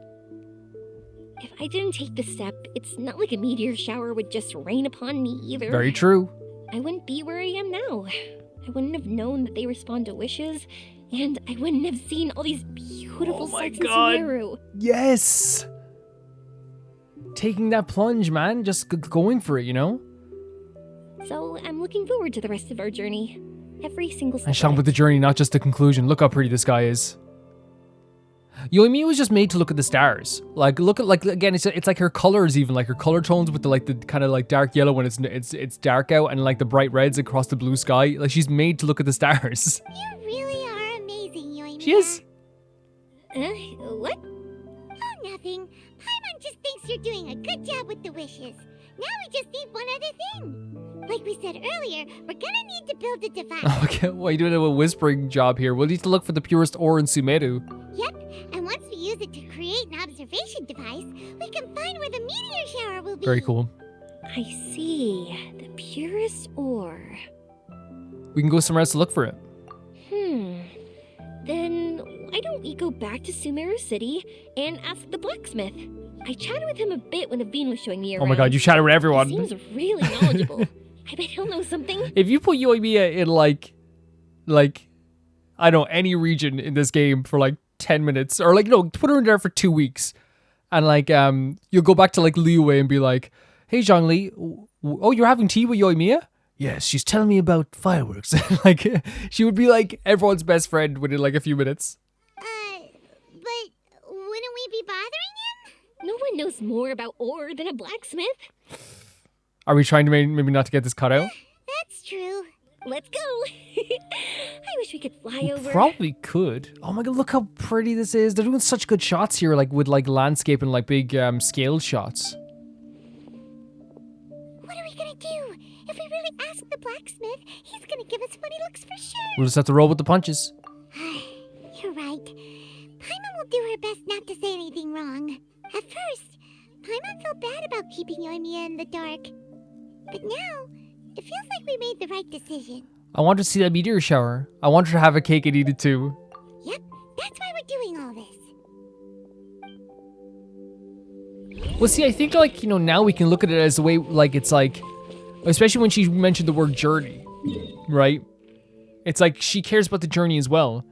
If I didn't take this step, it's not like a meteor shower would just rain upon me either. Very true. I wouldn't be where I am now. I wouldn't have known that they respond to wishes, and I wouldn't have seen all these beautiful sights in Sumeru. Yes! Taking that plunge, man. Just going for it, So I'm looking forward to the rest of our journey. Every single step. And shine with the journey, not just the conclusion. Look how pretty this guy is. Yoimiya was just made to look at the stars. Like, look at, again, it's like her colors even, like her color tones with the kind of dark yellow when it's dark out, and like the bright reds across the blue sky. Like, she's made to look at the stars. You really are amazing, Yoimiya. She is. What? Oh, nothing. Paimon just thinks you're doing a good job with the wishes. Now we just need one other thing. Like we said earlier, we're gonna need to build a device. Okay, well, you're doing a whispering job here. We'll need to look for the purest ore in Sumeru. Yep, and once we use it to create an observation device, we can find where the meteor shower will be. Very cool. I see. The purest ore. We can go somewhere else to look for it. Then why don't we go back to Sumeru City and ask the blacksmith? I chatted with him a bit when Avin was showing me around. Oh my god, you chatted with everyone. He seems really knowledgeable. I bet he'll know something. If you put Yoimiya in like I don't know, any region in this game for like 10 minutes, or put her in there for 2 weeks, and you'll go back to Liyue and be like, hey Zhongli, oh, you're having tea with Yoimiya? Yes, she's telling me about fireworks. She would be like everyone's best friend within a few minutes. But wouldn't we be bothering him? No one knows more about ore than a blacksmith. Are we trying to maybe not to get this cut out? That's true. Let's go. I wish we could fly over. Probably could. Oh my god, look how pretty this is. They're doing such good shots here, with landscape and big scale shots. What are we gonna do? If we really ask the blacksmith, he's gonna give us funny looks for sure. We'll just have to roll with the punches. You're right. Paimon will do her best not to say anything wrong. At first, Paimon felt bad about keeping Yoimiya in the dark. But now, it feels like we made the right decision. I want to see that meteor shower. I want her to have a cake and eat it too. Yep, that's why we're doing all this. Well, see, I think now we can look at it as the way it's especially when she mentioned the word journey, right? It's like she cares about the journey as well.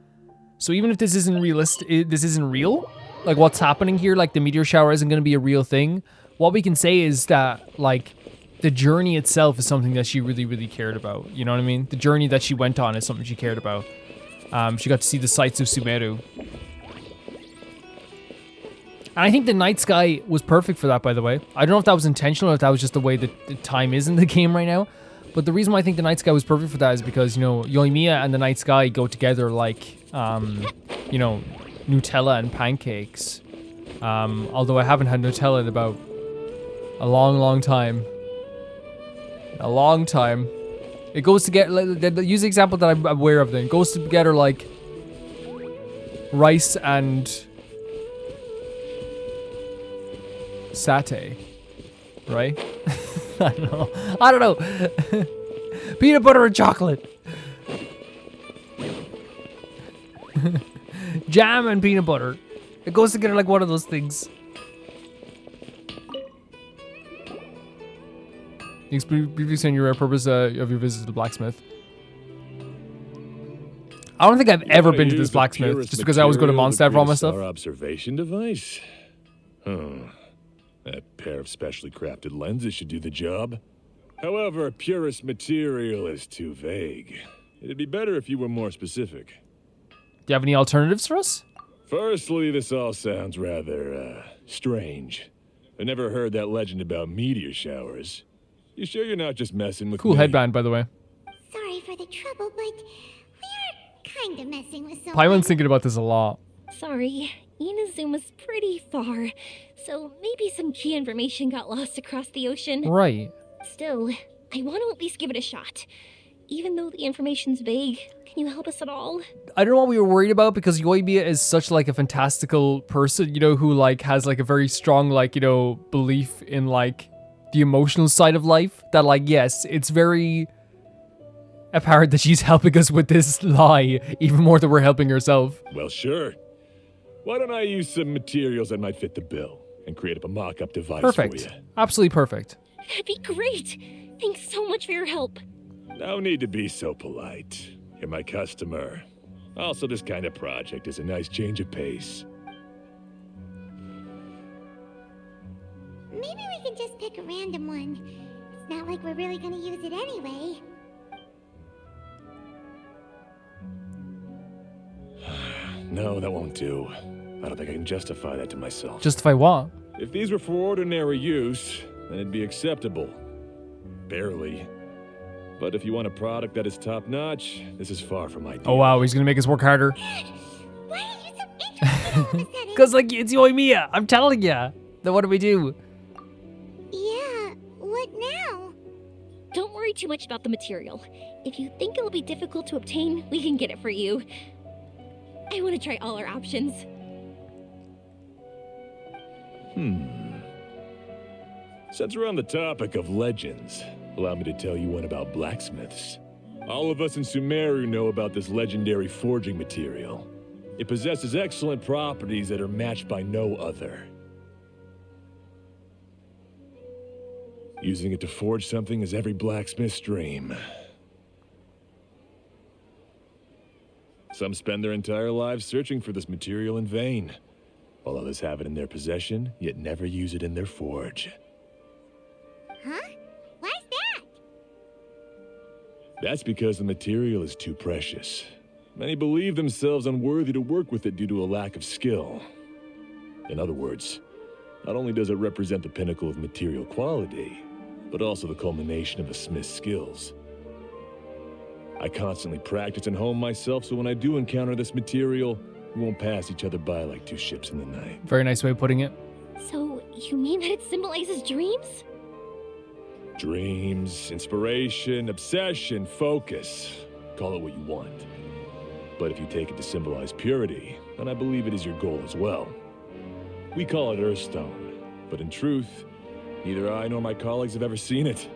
So even if this isn't realistic, this isn't real, like what's happening here, like the meteor shower isn't going to be a real thing, what we can say is that, like, the journey itself is something that she really, really cared about. You know what I mean? The journey that she went on is something she cared about. She got to see the sights of Sumeru. And I think the night sky was perfect for that, by the way. I don't know if that was intentional or if that was just the way that the time is in the game right now. But the reason why I think the night sky was perfect for that is because, you know, Yoimiya and the night sky go together like, you know, Nutella and pancakes. Although I haven't had Nutella in about a long, long time. A long time. It goes together, use the example that I'm aware of then. It goes together like rice and satay, right? I don't know. Peanut butter and chocolate. Jam and peanut butter. It goes together like one of those things. Briefly on your purpose of your visit to the blacksmith. I don't think I've ever been to this blacksmith just because I always go to Mondstadt for all my stuff. Our observation device? Huh. That pair of specially crafted lenses should do the job. However, purest material is too vague. It'd be better if you were more specific. Do you have any alternatives for us? Firstly, this all sounds rather, strange. I never heard that legend about meteor showers. You sure you're not just messing with me? Cool headband, by the way. Sorry for the trouble, but we are kind of messing with someone. Paimon's thinking about this a lot. Sorry, Inazuma's pretty far, so maybe some key information got lost across the ocean. Right. Still, I want to at least give it a shot. Even though the information's vague, can you help us at all? I don't know what we were worried about because Yoimiya is such like a fantastical person, you know, who like has like a very strong like, you know, belief in like the emotional side of life that like, yes, it's very apparent that she's helping us with this lie even more than we're helping herself. Well, sure. Why don't I use some materials that might fit the bill and create up a mock-up device for you? Absolutely perfect. That'd be great. Thanks so much for your help. No need to be so polite. You're my customer. Also, this kind of project is a nice change of pace. Maybe we can just pick a random one. It's not like we're really gonna use it anyway. No, that won't do. I don't think I can justify that to myself. Justify what? If these were for ordinary use, then it'd be acceptable. Barely. But if you want a product that is top-notch, this is far from ideal. Oh wow, he's gonna make us work harder. Why are you so interested all of a sudden? Cause like it's Yoimiya, I'm telling ya. Then what do we do? Yeah, what now? Don't worry too much about the material. If you think it'll be difficult to obtain, we can get it for you. I want to try all our options. Since we're on the topic of legends, allow me to tell you one about blacksmiths. All of us in Sumeru know about this legendary forging material. It possesses excellent properties that are matched by no other. Using it to forge something is every blacksmith's dream. Some spend their entire lives searching for this material in vain, while others have it in their possession, yet never use it in their forge. Huh? Why's that? That's because the material is too precious. Many believe themselves unworthy to work with it due to a lack of skill. In other words, not only does it represent the pinnacle of material quality, but also the culmination of a smith's skills. I constantly practice and hone myself, so when I do encounter this material, we won't pass each other by like two ships in the night. Very nice way of putting it. So, you mean that it symbolizes dreams? Dreams, inspiration, obsession, focus. Call it what you want. But if you take it to symbolize purity, then I believe it is your goal as well. We call it Urstone, but in truth, neither I nor my colleagues have ever seen it.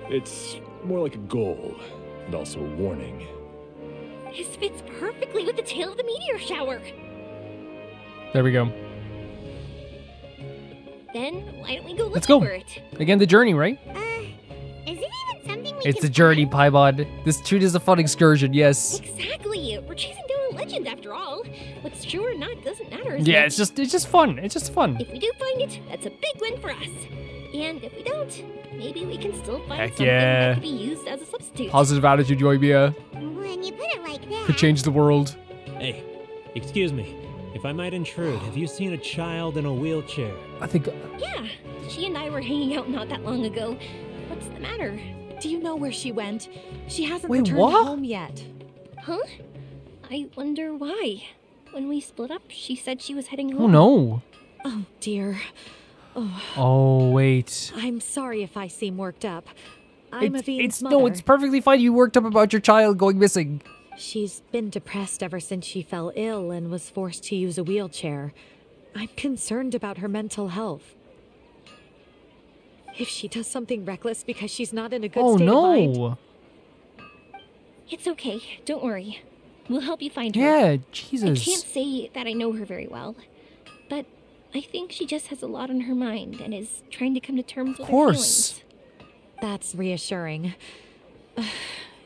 It's more like a goal, and also a warning. This fits perfectly with the tale of the meteor shower. There we go. Then, why don't we go Let's look go. over it? Again, the journey, right? Is it even something we It's a journey, Paimon. This treat is a fun excursion, yes. Exactly. We're chasing down a legend after all. What's true or not doesn't matter. Yeah, it's just fun. It's just fun. If we do find it, that's a big win for us. And if we don't, maybe we can still find Heck something yeah. that could be used as a substitute. Positive attitude, Yoimiya. When you put it like that. Could change the world. Hey, excuse me. If I might intrude, have you seen a child in a wheelchair? I think... Yeah, she and I were hanging out not that long ago. What's the matter? Do you know where she went? She hasn't Wait, returned what? home yet. Huh? I wonder why. When we split up, she said she was heading Oh home. no. Oh, dear. Oh, wait. I'm sorry if I seem worked up. I'm Avin's mother. No, it's perfectly fine. You worked up about your child going missing. She's been depressed ever since she fell ill and was forced to use a wheelchair. I'm concerned about her mental health. If she does something reckless because she's not in a good Oh state of mind. no. It's okay. Don't worry. We'll help you find her. Yeah, I Jesus. can't say that I know her very well, but I think she just has a lot on her mind and is trying to come to terms with her course. feelings. That's reassuring.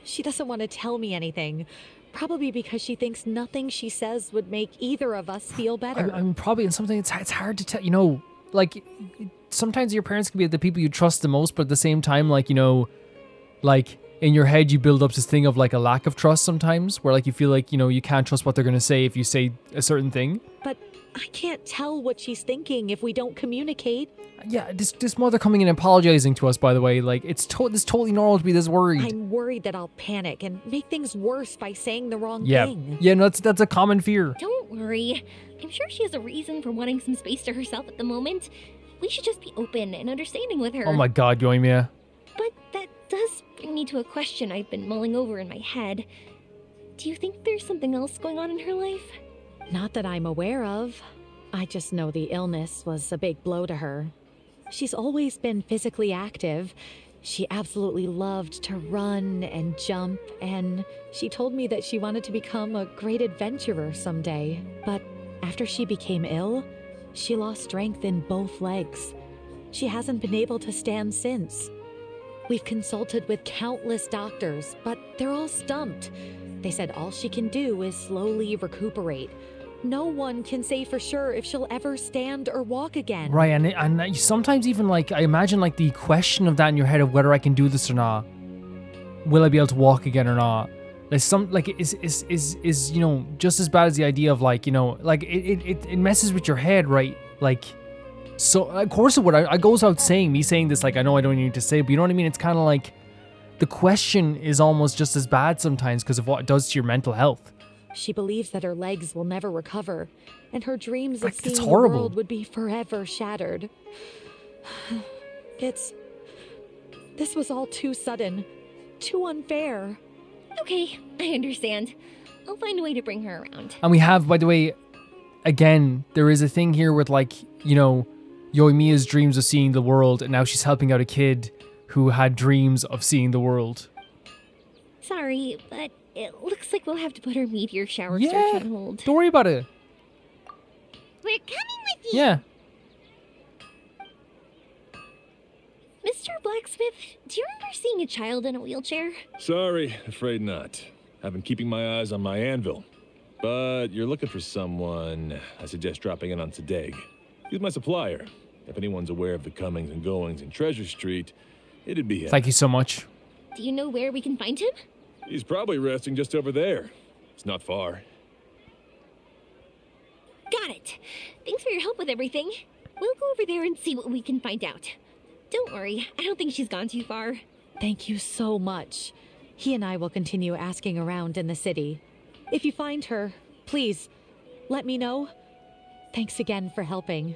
She doesn't want to tell me anything. Probably because she thinks nothing she says would make either of us feel better. I mean, probably in something it's hard to tell. You know, like sometimes your parents can be the people you trust the most, but at the same time, like, you know, like in your head you build up this thing of like a lack of trust sometimes, where like you feel like, you know, you can't trust what they're gonna say if you say a certain thing. But I can't tell what she's thinking if we don't communicate. Yeah, this mother coming in and apologizing to us, by the way, like it's totally normal to be this worried. I'm worried that I'll panic and make things worse by saying the wrong Yeah, thing. yeah, no, that's a common fear. Don't worry. I'm sure she has a reason for wanting some space to herself at the moment. We should just be open and understanding with her. Oh my God, Yoimiya. But that does bring me to a question I've been mulling over in my head. Do you think there's something else going on in her life? Not that I'm aware of. I just know the illness was a big blow to her. She's always been physically active. She absolutely loved to run and jump, and she told me that she wanted to become a great adventurer someday. But after she became ill, she lost strength in both legs. She hasn't been able to stand since. We've consulted with countless doctors, but they're all stumped. They said all she can do is slowly recuperate. No one can say for sure if she'll ever stand or walk again. Right, and sometimes even like I imagine like the question of that in your head of whether I can do this or not. Will I be able to walk again or not? Like some like is you know just as bad as the idea of like, you know, like it messes with your head, right? Like, so of course it would. I goes out saying this, like I know I don't need to say, but you know what I mean? It's kind of like the question is almost just as bad sometimes because of what it does to your mental health. She believes that her legs will never recover, and her dreams of Like, seeing it's the horrible. world would be forever shattered. This was all too sudden, too unfair. Okay, I understand. I'll find a way to bring her around. And we have, by the way, again, there is a thing here with like, you know, Yoimiya's dreams of seeing the world, and now she's helping out a kid who had dreams of seeing the world. Sorry, but it looks like we'll have to put our meteor shower Yeah, search on hold. don't worry about it. We're coming with you. Yeah. Mr. Blacksmith, do you remember seeing a child in a wheelchair? Sorry, afraid not. I've been keeping my eyes on my anvil. But you're looking for someone, I suggest dropping in on Sadeg. He's my supplier. If anyone's aware of the comings and goings in Treasure Street, it'd be him. Thank you so much. Do you know where we can find him? He's probably resting just over there. It's not far. Got it. Thanks for your help with everything. We'll go over there and see what we can find out. Don't worry, I don't think she's gone too far. Thank you so much. He and I will continue asking around in the city. If you find her, please, let me know. Thanks again for helping.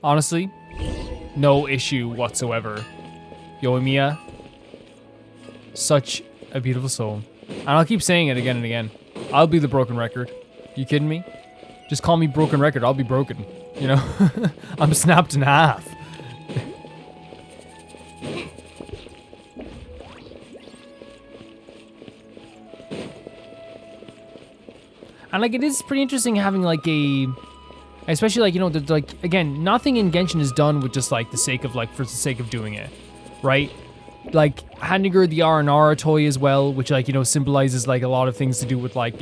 Honestly, no issue whatsoever. Yoimiya, such a beautiful soul. And I'll keep saying it again and again. I'll be the broken record. You kidding me? Just call me broken record. I'll be broken. You know? I'm snapped in half. And like it is pretty interesting having like a, especially like, you know, like again, nothing in Genshin is done with just like the sake of like for the sake of doing it, right? like handing her the R toy as well, which like, you know, symbolizes like a lot of things to do with like,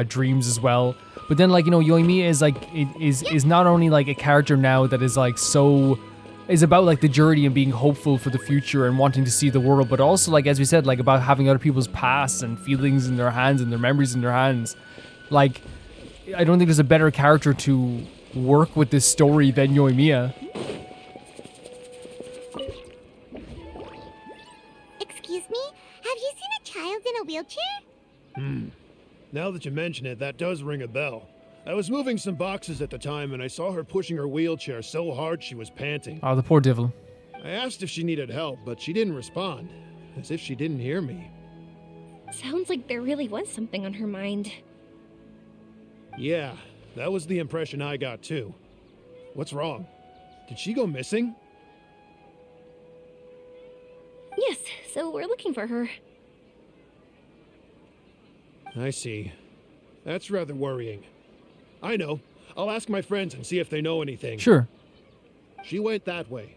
dreams as well. But then like, you know, Yoimiya is like, is not only like a character now that is like is about like the journey and being hopeful for the future and wanting to see the world, but also like, as we said, like about having other people's pasts and feelings in their hands and their memories in their hands. Like, I don't think there's a better character to work with this story than Yoimiya. Excuse me? Have you seen a child in a wheelchair? Now that you mention it, that does ring a bell. I was moving some boxes at the time and I saw her pushing her wheelchair so hard she was panting. Oh, the poor devil. I asked if she needed help, but she didn't respond, as if she didn't hear me. Sounds like there really was something on her mind. Yeah, that was the impression I got too. What's wrong? Did she go missing? Yes, so we're looking for her. I see. That's rather worrying. I know. I'll ask my friends and see if they know anything. Sure. She went that way.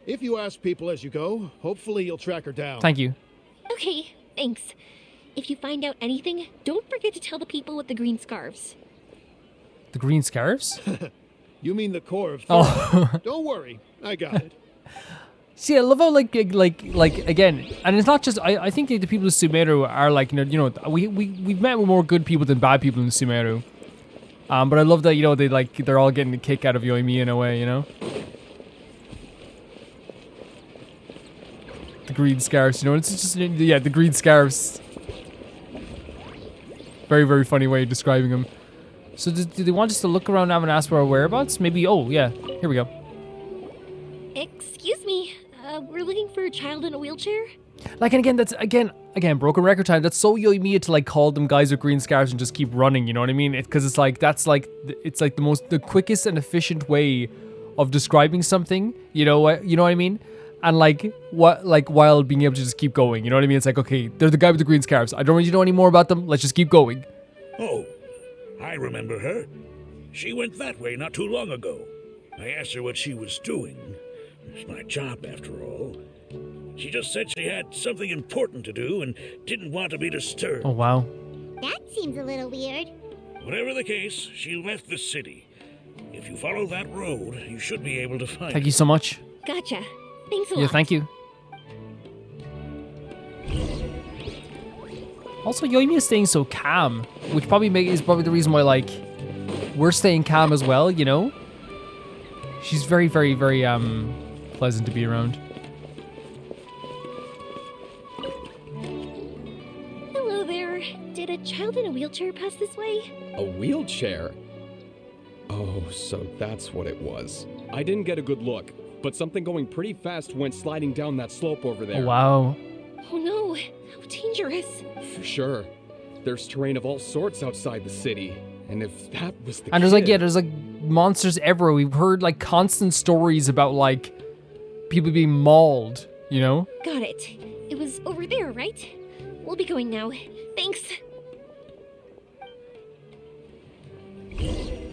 If you ask people as you go, hopefully you'll track her down. Thank you. Okay, thanks. If you find out anything, don't forget to tell the people with the green scarves. The green scarves? You mean the core of Oh. Don't worry, I got it. See, I love how like again, and it's not just I think the people of Sumeru are like, we've met with more good people than bad people in Sumeru. But I love that, you know, they're all getting a kick out of Yoimiya in a way, you know? The green scarves, you know, it's just, yeah, the green scarves. Very, very funny way of describing them. So do they want us to look around now and ask for our whereabouts? Maybe, oh, yeah, here we go. Excuse me, we're looking for a child in a wheelchair? Like, and again, that's, again, broken record time. That's so Yoimiya to, like, call them guys with green scarves and just keep running, you know what I mean? Because it's like, that's, like, it's, like, the quickest and efficient way of describing something, you know what I mean? And, like, while being able to just keep going, you know what I mean? It's like, okay, they're the guy with the green scarves. I don't need to know any more about them. Let's just keep going. Oh, I remember her. She went that way not too long ago. I asked her what she was doing. It's my job, after all. She just said she had something important to do and didn't want to be disturbed. Oh, wow. That seems a little weird. Whatever the case, she left the city. If you follow that road, you should be able to find Thank you so much. Gotcha. Thanks a lot. Yeah, thank you. Also, Yoimiya is staying so calm, which is probably the reason why, like, we're staying calm as well, you know? She's very, very, very, pleasant to be around. Hello there. Did a child in a wheelchair pass this way? A wheelchair? Oh, so that's what it was. I didn't get a good look, but something going pretty fast went sliding down that slope over there. Oh, wow. Oh no, how dangerous. For sure. There's terrain of all sorts outside the city, and if that was the And there's like monsters everywhere. We've heard like constant stories about like people being mauled, you know? Got it. It was over there, right? We'll be going now. Thanks.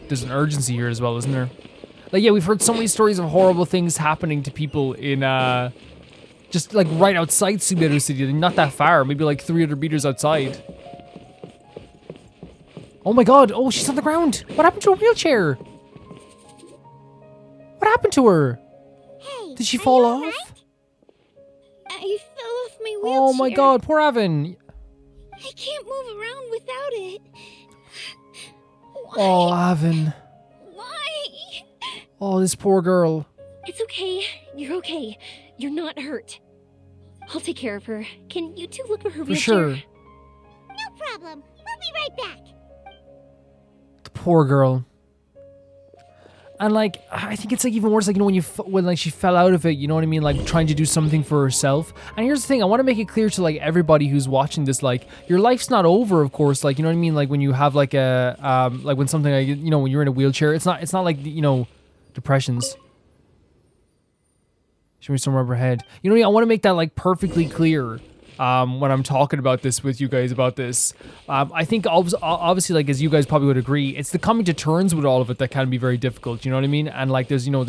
There's an urgency here as well, isn't there? Like, yeah, we've heard so many stories of horrible things happening to people in, just like right outside Sumeru City, not that far, maybe like 300 meters outside. Oh my god, oh, she's on the ground. What happened to her wheelchair? What happened to her? Hey, Did she fall off? right? I fell off my wheelchair. Oh my god, poor Avin. I can't move around without it. Why? Oh, Avin. Why? Oh, this poor girl. It's okay. You're okay. You're not hurt. I'll take care of her. Can you two look for her For wheelchair? sure. No problem. We'll be right back. The poor girl. And like, I think it's like even worse, like, you know, when like she fell out of it, you know what I mean? Like trying to do something for herself. And here's the thing, I want to make it clear to like everybody who's watching this, like your life's not over, of course. Like, you know what I mean? Like when you have like a, like when something, like, you know, when you're in a wheelchair, it's not like, you know, depressions. Show me some rubber head. You know what I mean? I want to make that like perfectly clear. When I'm talking about this with you guys about this, I think obviously, like, as you guys probably would agree, it's the coming to terms with all of it that can be very difficult. You know what I mean? And like, there's no,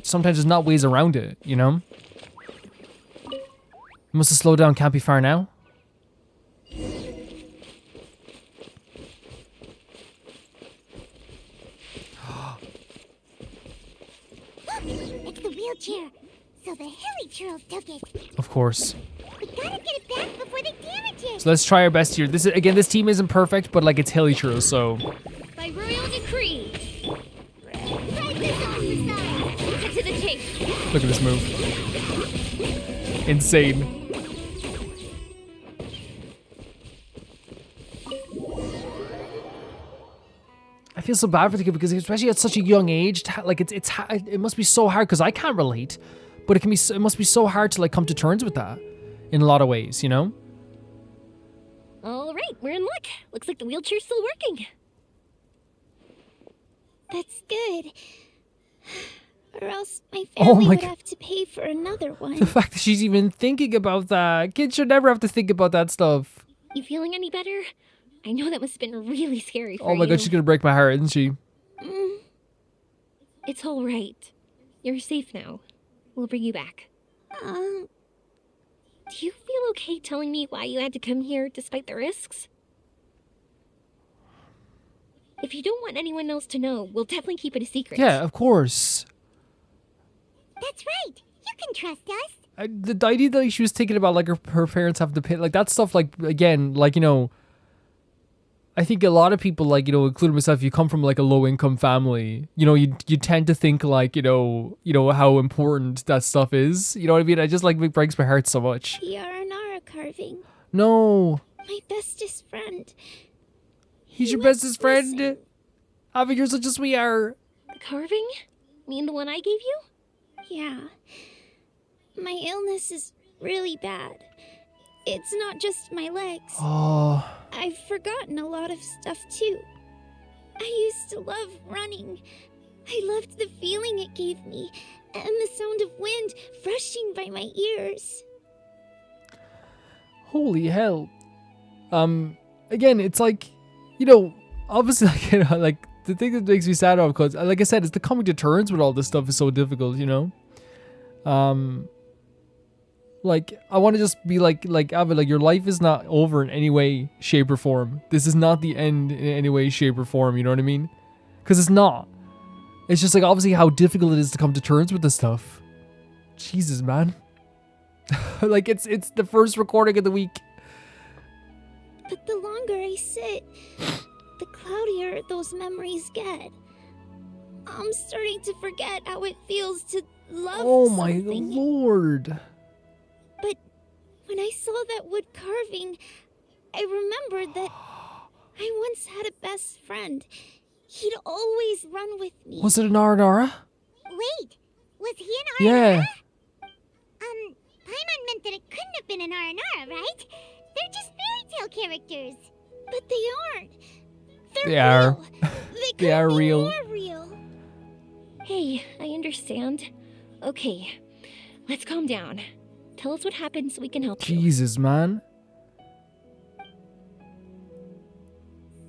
sometimes there's not ways around it. You know. Must have slowed down. Can't be far now. It's the wheelchair. So the hilly churls took it. Of course. We gotta get it back before they damage it. So let's try our best here. This is, again, this team isn't perfect, but like it's hilly churros, so. By royal decree. Right this off the side. Cut to the chase. Look at this move. Insane. I feel so bad for the kid because especially at such a young age, like it must be so hard because I can't relate, but it must be so hard to like come to terms with that in a lot of ways, you know? All right, we're in luck. Looks like the wheelchair's still working. That's good. Or else my Oh family my would God. have to pay for another one. The fact that she's even thinking about that. Kids should never have to think about that stuff. You feeling any better? I know that must have been really scary for you. Oh my God, she's gonna break my heart, isn't she? It's all right. You're safe now. We'll bring you back. Do you feel okay telling me why you had to come here despite the risks? If you don't want anyone else to know, we'll definitely keep it a secret. Yeah, of course. That's right. You can trust us. The idea that like, she was thinking about like her parents have to pay, like that stuff, like again, like, you know, I think a lot of people, like, you know, including myself, you come from like a low income family, you know, you tend to think like, you know how important that stuff is. You know what I mean? I just like, it breaks my heart so much. The Aranara carving. No. My bestest friend. He's your went bestest friend. missing. Avin, you're such a sweetheart. The carving? Mean the one I gave you? Yeah. My illness is really bad. It's not just my legs. Oh. I've forgotten a lot of stuff too. I used to love running. I loved the feeling it gave me, and the sound of wind rushing by my ears. Holy hell. Again, it's like, you know, obviously, like, you know, like the thing that makes me sad about, because like I said, is the coming to terms with all this stuff is so difficult, you know? Like, I want to just be like Avin, like, your life is not over in any way, shape, or form. This is not the end in any way, shape, or form, you know what I mean? Because it's not. It's just like, obviously, how difficult it is to come to terms with this stuff. Jesus, man. Like, it's the first recording of the week. But the longer I sit, the cloudier those memories get. I'm starting to forget how it feels to love Oh my something. lord. But when I saw that wood carving, I remembered that I once had a best friend. He'd always run with me. Was it an Aranara? Wait, was he an Aranara? Yeah. Paimon meant that it couldn't have been an Aranara, right? They're just fairy tale characters. But they aren't. They're They are. real. They They are couldn't be real. more real. Hey, I understand. Okay, let's calm down. Tell us what happened so we can help you. Jesus, man.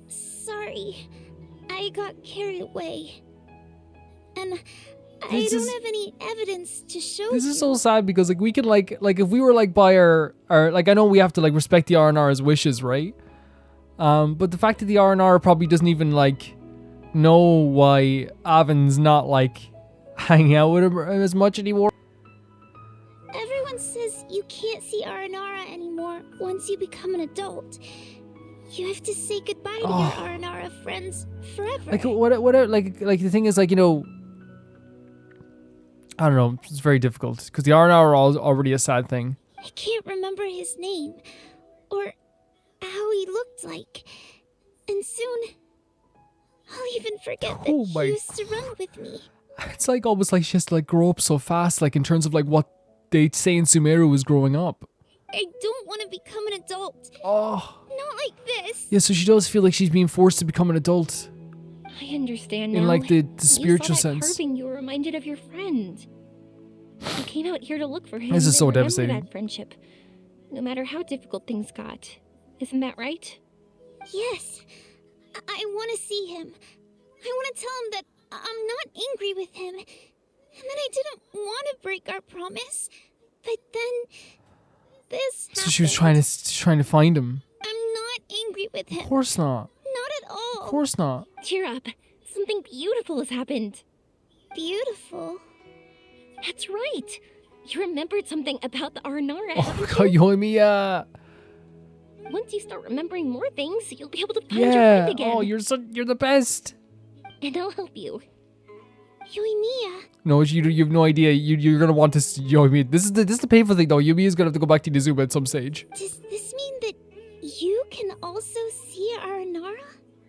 Sorry. I got carried away. And I This don't is- have any evidence to show This you. is so sad because like we could like if we were like by our like, I know we have to like respect the R&R's wishes, right? But the fact that the R&R probably doesn't even like know why Avin's not like hanging out with him as much anymore. Everyone says you can't see Aranara anymore once you become an adult. You have to say goodbye to your Aranara friends forever. Like what like the thing is, like, you know, I don't know, it's very difficult because the R&R are already a sad thing. I can't remember his name or how he looked like. And soon I'll even forget that Oh my- he used to run with me. It's like almost like she has to like grow up so fast, like in terms of like what they say in Sumeru was growing up. I don't want to become an adult. Oh. Not like this. Yeah, so she does feel like she's being forced to become an adult. I understand now. In like the When spiritual you saw that sense. carving, you were reminded of your friend. You came out here to look for him. This is and so remember devastating. That friendship, no matter how difficult things got. Isn't that right? Yes. I want to see him. I want to tell him that I'm not angry with him. And that I didn't want to break our promise. But then this So she was trying to find him. I'm not angry with him. Of course not. Not at all. Of course not. Cheer up. Something beautiful has happened. Beautiful. That's right. You remembered something about the Aranara. Oh my god, Yoimiya. Once you start remembering more things, you'll be able to find your Yeah. friend again. Oh, you're the best. And I'll help you. Yoimiya. No, you have no idea. You're gonna want to see Yoimiya. This is the painful thing though. Yoimiya's gonna have to go back to Inazuma at some stage. Does this mean that you can also see Aranara?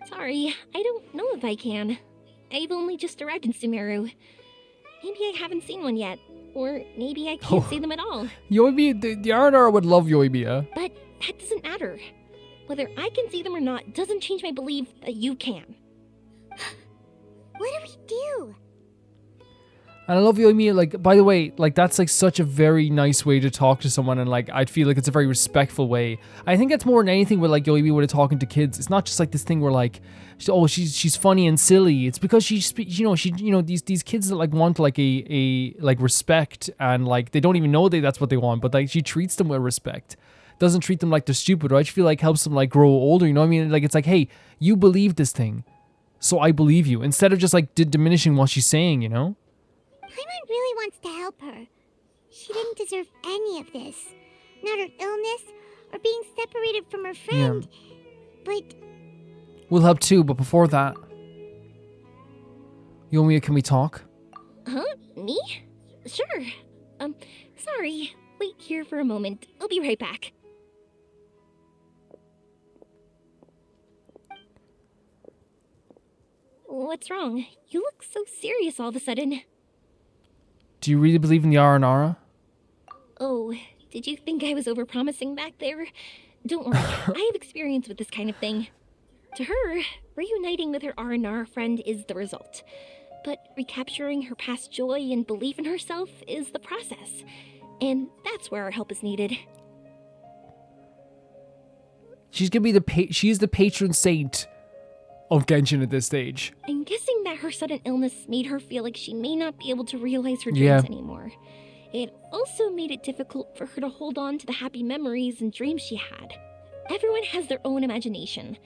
Sorry, I don't know if I can. I've only just arrived in Sumeru. Maybe I haven't seen one yet. Or maybe I can't see them at all. Yoimiya, the Aranara would love Yoimiya. But that doesn't matter. Whether I can see them or not doesn't change my belief that you can. What do we do? And I love Yoimiya, like, by the way, like, that's, like, such a very nice way to talk to someone, and, like, I'd feel like it's a very respectful way. I think that's more than anything with, like, Yoimiya when talking to kids. It's not just, like, this thing where, like, she's funny and silly. It's because these kids that, like, want, like, a respect, and, like, they don't even know that's what they want, but, like, she treats them with respect. Doesn't treat them like they're stupid, right? I feel like helps them, like, grow older, you know what I mean? Like, it's like, hey, you believe this thing, so I believe you. Instead of just, like, diminishing what she's saying, you know? Paimon really wants to help her. She didn't deserve any of this. Not her illness, or being separated from her friend. But... We'll help too, but before that... Yoimiya, can we talk? Huh? Me? Sure. Sorry. Wait here for a moment. I'll be right back. What's wrong? You look so serious all of a sudden. Do you really believe in the Aranara? Oh, did you think I was overpromising back there? Don't worry, I have experience with this kind of thing. To her, reuniting with her Aranara friend is the result. But recapturing her past joy and belief in herself is the process. And that's where our help is needed. She's gonna be she's the patron saint of Genshin at this stage. I'm guessing that her sudden illness made her feel like she may not be able to realize her dreams anymore. It also made it difficult for her to hold on to the happy memories and dreams she had. Everyone has their own imagination.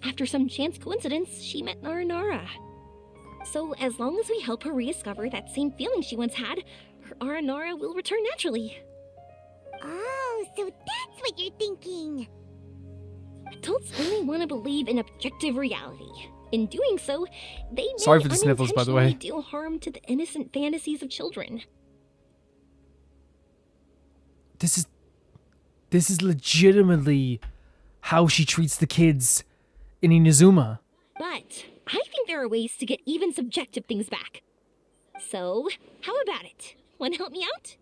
After some chance coincidence, she met Aranara. So as long as we help her rediscover that same feeling she once had, her Aranara will return naturally. Oh, so that's what you're thinking. Adults only want to believe in objective reality. In doing so, they may Sorry for the sniffles, by the way. unintentionally do harm to the innocent fantasies of children. This is legitimately how she treats the kids in Inazuma. But I think there are ways to get even subjective things back. So, how about it? Want to help me out?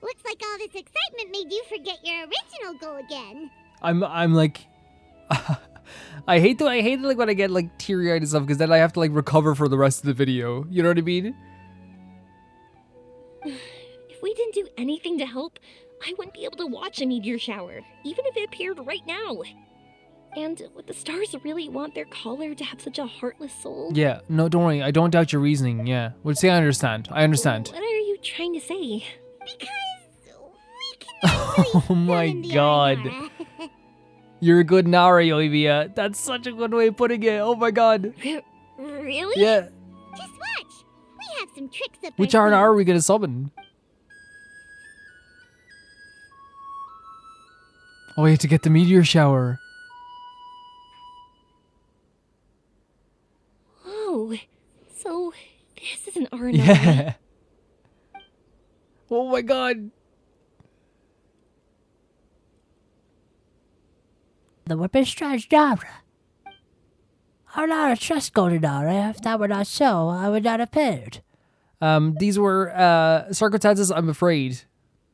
Looks like all this excitement made you forget your original goal again. I'm like, I hate like when I get like teary-eyed and stuff because then I have to like recover for the rest of the video. You know what I mean? If we didn't do anything to help, I wouldn't be able to watch a meteor shower, even if it appeared right now. And would the stars really want their caller to have such a heartless soul? Yeah, no, don't worry. I don't doubt your reasoning. Yeah, well, see, I understand. I understand. What are you trying to say? Because we can Oh my god. You're a good Nara, Yoimiya. That's such a good way of putting it. Oh my god. Really? Yeah. Just watch. We have some tricks up Which our Aranara are sleeves. we gonna summon? Oh, we have to get the meteor shower. Oh, so this is an Aranara. Yeah. Oh my god. The weapon strikes Dara. I'm not a trust golden Dara. If that were not so, I would not appeared. These were circumstances, I'm afraid.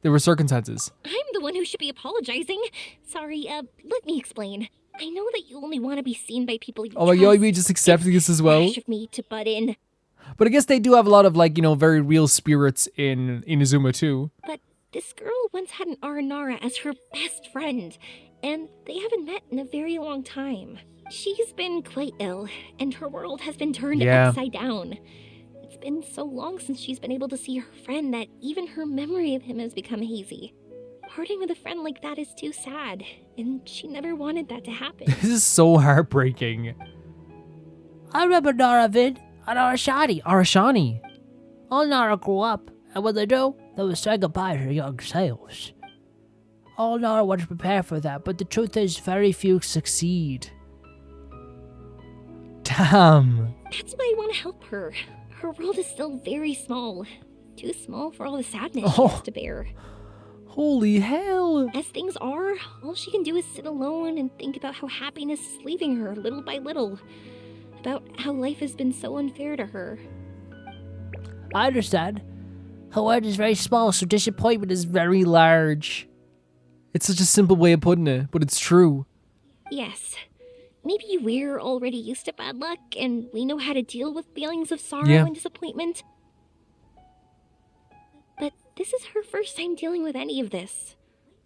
They were circumstances. I'm the one who should be apologizing. Sorry, let me explain. I know that you only want to be seen by people you Oh my trust. god, you just accepting this as well? Rash of me to butt in. But I guess they do have a lot of, like, you know, very real spirits in Inazuma too. But this girl once had an Aranara as her best friend, and they haven't met in a very long time. She's been quite ill, and her world has been turned upside down. It's been so long since she's been able to see her friend that even her memory of him has become hazy. Parting with a friend like that is too sad, and she never wanted that to happen. This is so heartbreaking. I remember Nara Vid and Arashani. Arashani. All Nara grew up, and when they do, they will say goodbye to their young selves. All Nara want to prepare for that, but the truth is, very few succeed. Damn. That's why I want to help her. Her world is still very small. Too small for all the sadness she has to bear. Holy hell. As things are, all she can do is sit alone and think about how happiness is leaving her little by little. About how life has been so unfair to her. I understand. Her world is very small, so disappointment is Very large. It's such a simple way of putting it, but it's true. Yes. Maybe we're already used to bad luck, and we know how to deal with feelings of sorrow Yeah. and disappointment. But this is her first time dealing with any of this.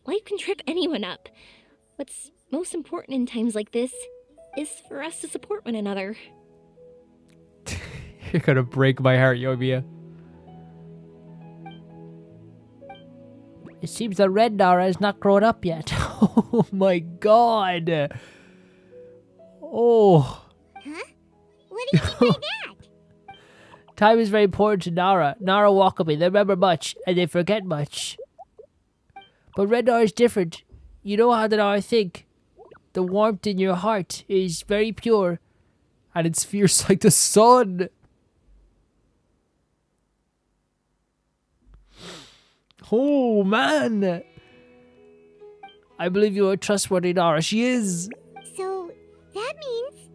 Life can trip anyone up. What's most important in times like this is for us to support one another. You're gonna break my heart, Yoimiya. It seems that Red Nara has not grown up yet. Oh my god. Oh. Huh? What do you mean by that? Time is very important to Nara. Nara walk with me. They remember much, and they forget much. But Red Nara is different. You know how the Nara think. The warmth in your heart is very pure. And it's fierce like the sun. Oh man. I believe you are trustworthy, Nara. She is. So, that means...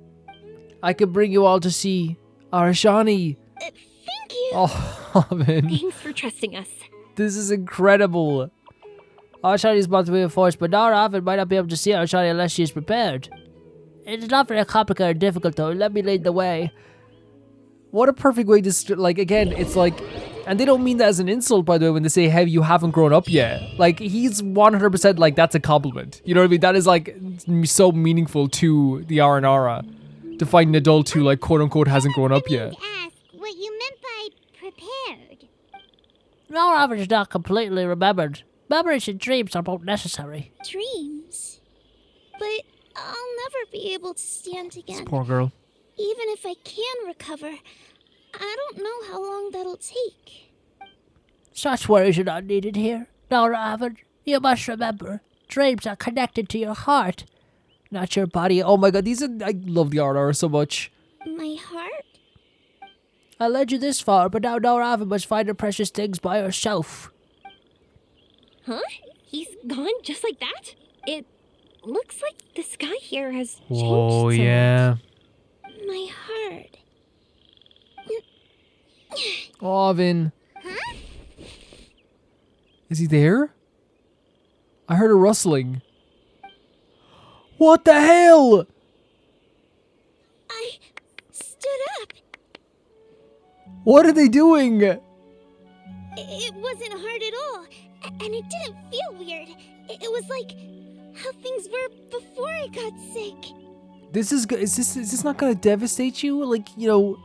I can bring you all to see Arashani. Thank you! Oh, Avin. Thanks for trusting us. This is incredible. Arashani is about to be enforced, but Nara Avin might not be able to see Arashani unless she is prepared. It is not very complicated or difficult, though. Let me lead the way. What a perfect way to, like, again, it's like, and they don't mean that as an insult, by the way, when they say, hey, you haven't grown up yet. Like, he's 100% like, that's a compliment. You know what I mean? That is, like, so meaningful to the Aranara to find an adult who, like, quote unquote, hasn't grown up yet. Ask what you meant by prepared. Nara Avin is not completely remembered. Memories and dreams are both necessary. Dreams? But I'll never be able to stand again. This poor girl. Even if I can recover, I don't know how long that'll take. Such worries are not needed here. Nara Avin, you must remember, dreams are connected to your heart, not your body. Oh my god, I love the Aranara so much. My heart? I led you this far, but now Nara Avin must find her precious things by herself. Huh? He's gone just like that? It looks like the sky here has changed Oh, so yeah. much. My heart. Oh, Avin. Huh? Is he there? I heard a rustling. What the hell? I stood up. What are they doing? It wasn't hard at all, and it didn't feel weird. It was like how things were before I got sick. Is this not gonna devastate you? Like, you know,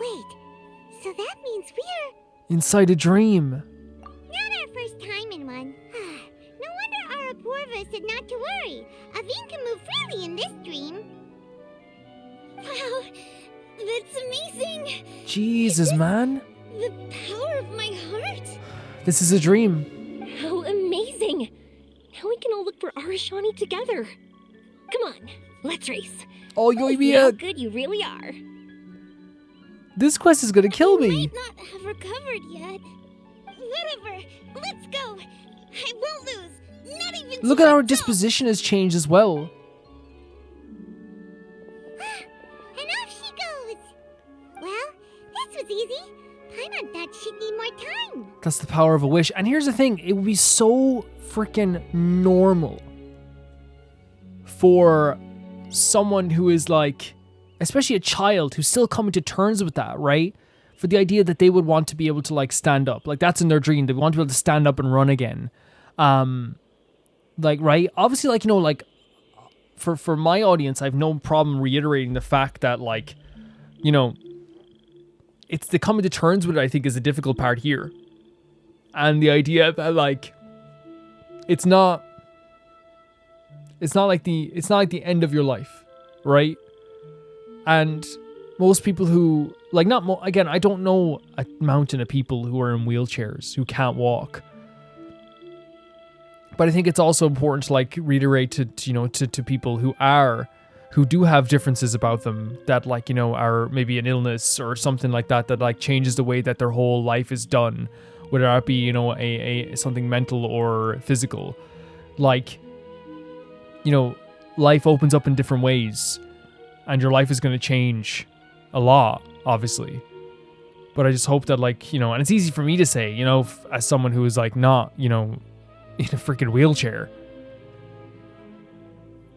Wait, so that means we're inside a dream. not our first time in one. No wonder Arapurva said not to worry. Avin can move freely in this dream. Wow, that's amazing. Jesus, man. The power of my heart. This is a dream. How amazing! Now we can all look for Arashani together. Come on, let's race. Oh, See how Yoimiya. good you really are. This quest is gonna kill I me. might not have recovered yet. Whatever, let's go. I won't lose. Not even Look to at a how her jump. disposition has changed as well. And off she goes. Well, this was easy. Paimon thought she'd need more time. That's the power of a wish. And here's the thing, it would be so freaking normal for someone who is like, especially a child who's still coming to terms with that, right? For the idea that they would want to be able to like stand up. Like that's in their dream. They want to be able to stand up and run again. Like, right? Obviously, like, you know, like for my audience, I have no problem reiterating the fact that, like, you know, it's the coming to terms with it, I think, is the difficult part here. And the idea that, like, it's not like the end of your life, right? And most people who again, I don't know a mountain of people who are in wheelchairs who can't walk. But I think it's also important to like reiterate to people who do have differences about them that are maybe an illness or something like that like changes the way that their whole life is done, whether that be a something mental or physical. Life opens up in different ways, and your life is going to change a lot, obviously. But I just hope that and it's easy for me to say, as someone who is not in a freaking wheelchair.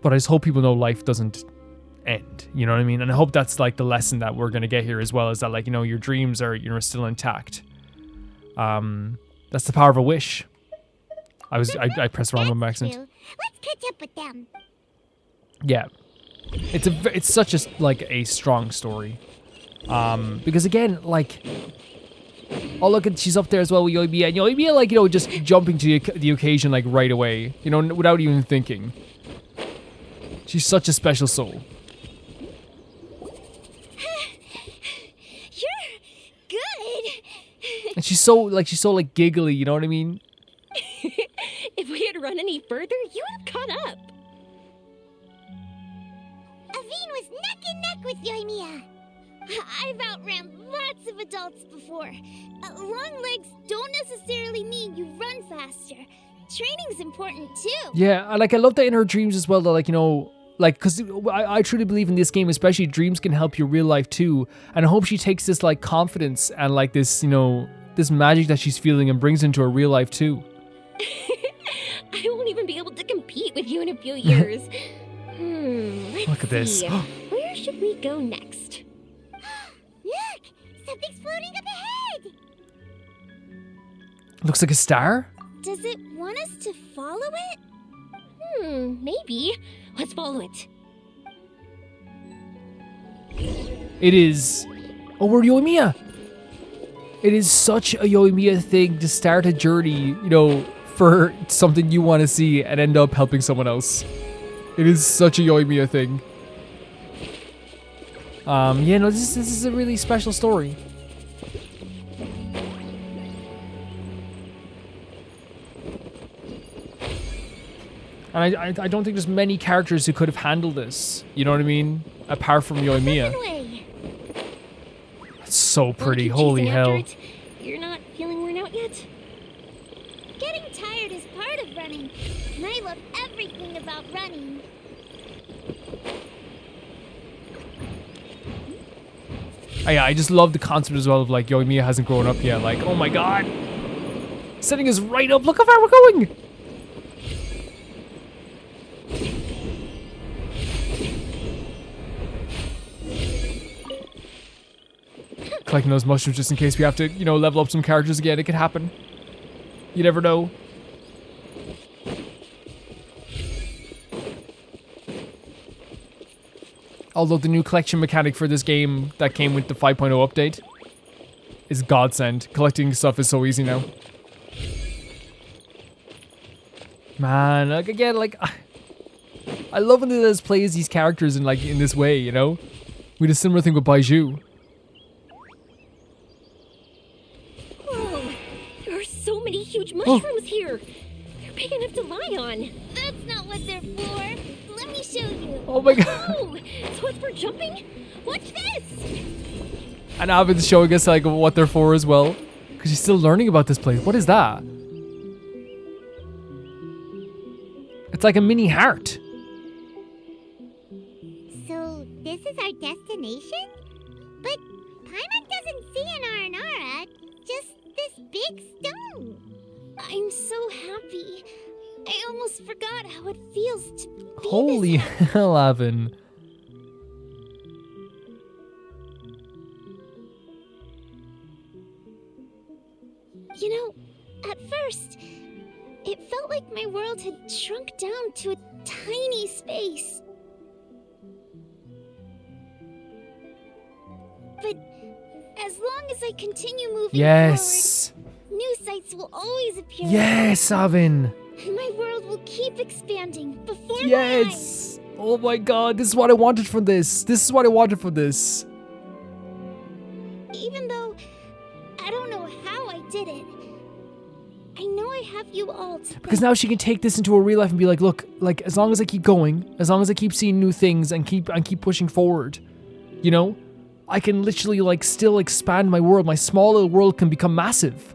But I just hope people know life doesn't end, you know what I mean? And I hope that's the lesson that we're going to get here as well, is that your dreams are still intact. That's the power of a wish. I pressed the wrong one by accident. Let's catch up with them. Yeah. It's such a strong story. Because again, oh look, she's up there as well with Yoimiya, and Yoimiya just jumping to the occasion right away, without even thinking. She's such a special soul. You're good. And she's so giggly, you know what I mean? If we had run any further, you would have caught up. Avin was neck and neck with Yoimiya. I've outran lots of adults before. Long legs don't necessarily mean you run faster. Training's important too. Yeah, I love that in her dreams as well, that because I truly believe in this game, especially dreams can help your real life too. And I hope she takes this confidence and this this magic that she's feeling and brings into her real life too. I won't even be able to compete with you in a few years. Let's Look at this. see. Where should we go next? Look! Something's floating up ahead! Looks like a star? Does it want us to follow it? Maybe. Let's follow it. It is... Oh, we're Yoimiya! It is such a Yoimiya thing to start a journey, for something you want to see and end up helping someone else. It is such a Yoimiya thing. This is a really special story. And I don't think there's many characters who could have handled this. You know what I mean? Apart from Yoimiya. It's so pretty. Holy hell. You're not feeling worn out yet? Getting tired is part of running, and I love everything about running. Yeah, I just love the concept as well of Yoimiya hasn't grown up yet. Oh my god. Setting us right up. Look how far we're going. Collecting those mushrooms just in case we have to, level up some characters again. It could happen. You never know. Although the new collection mechanic for this game that came with the 5.0 update is godsend. Collecting stuff is so easy now. Man, again, I love when it plays these characters in in this way, We did a similar thing with Baiju. Many huge mushrooms here. They're big enough to lie on. That's not what they're for. Let me show you. Oh my god. Oh, so it's for jumping? Watch this. And Avin's showing us what they're for as well. Because she's still learning about this place. What is that? It's like a mini heart. So, this is our destination? But Paimon doesn't see an Aranara, just this big stone. I'm so happy. I almost forgot how it feels to be Holy hell, Avin. At first, it felt like my world had shrunk down to a tiny space. But as long as I continue moving yes. forward, new sights will always appear. Yes, Avin. My world will keep expanding before my eyes. Yes! Oh my god, this is what I wanted from this. This is what I wanted from this. Even though I don't know how I did it, I know I have you all to Because now she can take this into her real life and be like, look, like as long as I keep going, as long as I keep seeing new things and keep pushing forward, you know, I can literally like still expand my world. My small little world can become massive.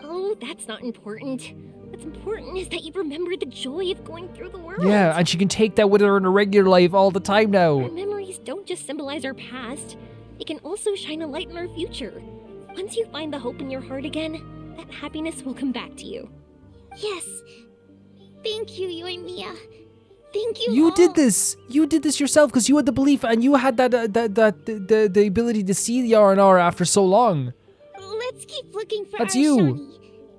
Oh, that's not important. What's important is that you remember the joy of going through the world. Yeah, and she can take that with her in her regular life all the time now. Our memories don't just symbolize our past. They can also shine a light in our future. Once you find the hope in your heart again, that happiness will come back to you. Yes. Thank you, Yoimiya. Thank you. You all. did this. You did this yourself because you had the belief and you had the ability to see the R&R after so long. Let's keep looking for That's our you. Shawnee.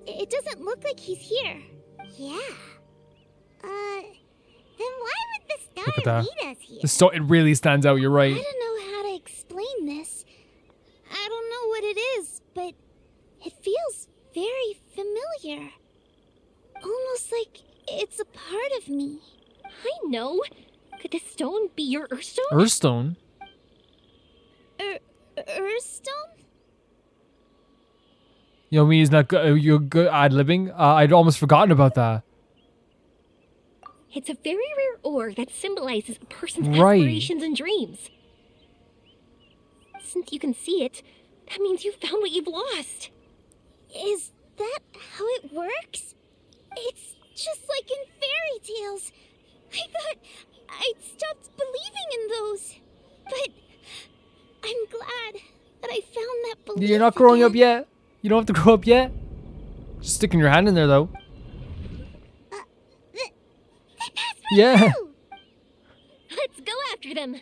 It doesn't look like he's here. Yeah. Then why would the Look at star that. lead us here? It really stands out. You're I right. don't know how to explain this. I don't know what it is, but it feels very familiar. Almost like it's a part of me. I know. Could this stone be your Urstone? Urstone. Urstone? Yoimiya's not good. You're good ad-libbing. I'd almost forgotten about that. It's a very rare ore that symbolizes a person's Right. aspirations and dreams. Since you can see it, that means you found what you've lost. Is that how it works? It's just like in fairy tales. I thought I'd stopped believing in those. But I'm glad that I found that belief. You're not growing up again. yet. You don't have to grow up yet. Just sticking your hand in there though. They passed right Yeah. through. Let's go after them.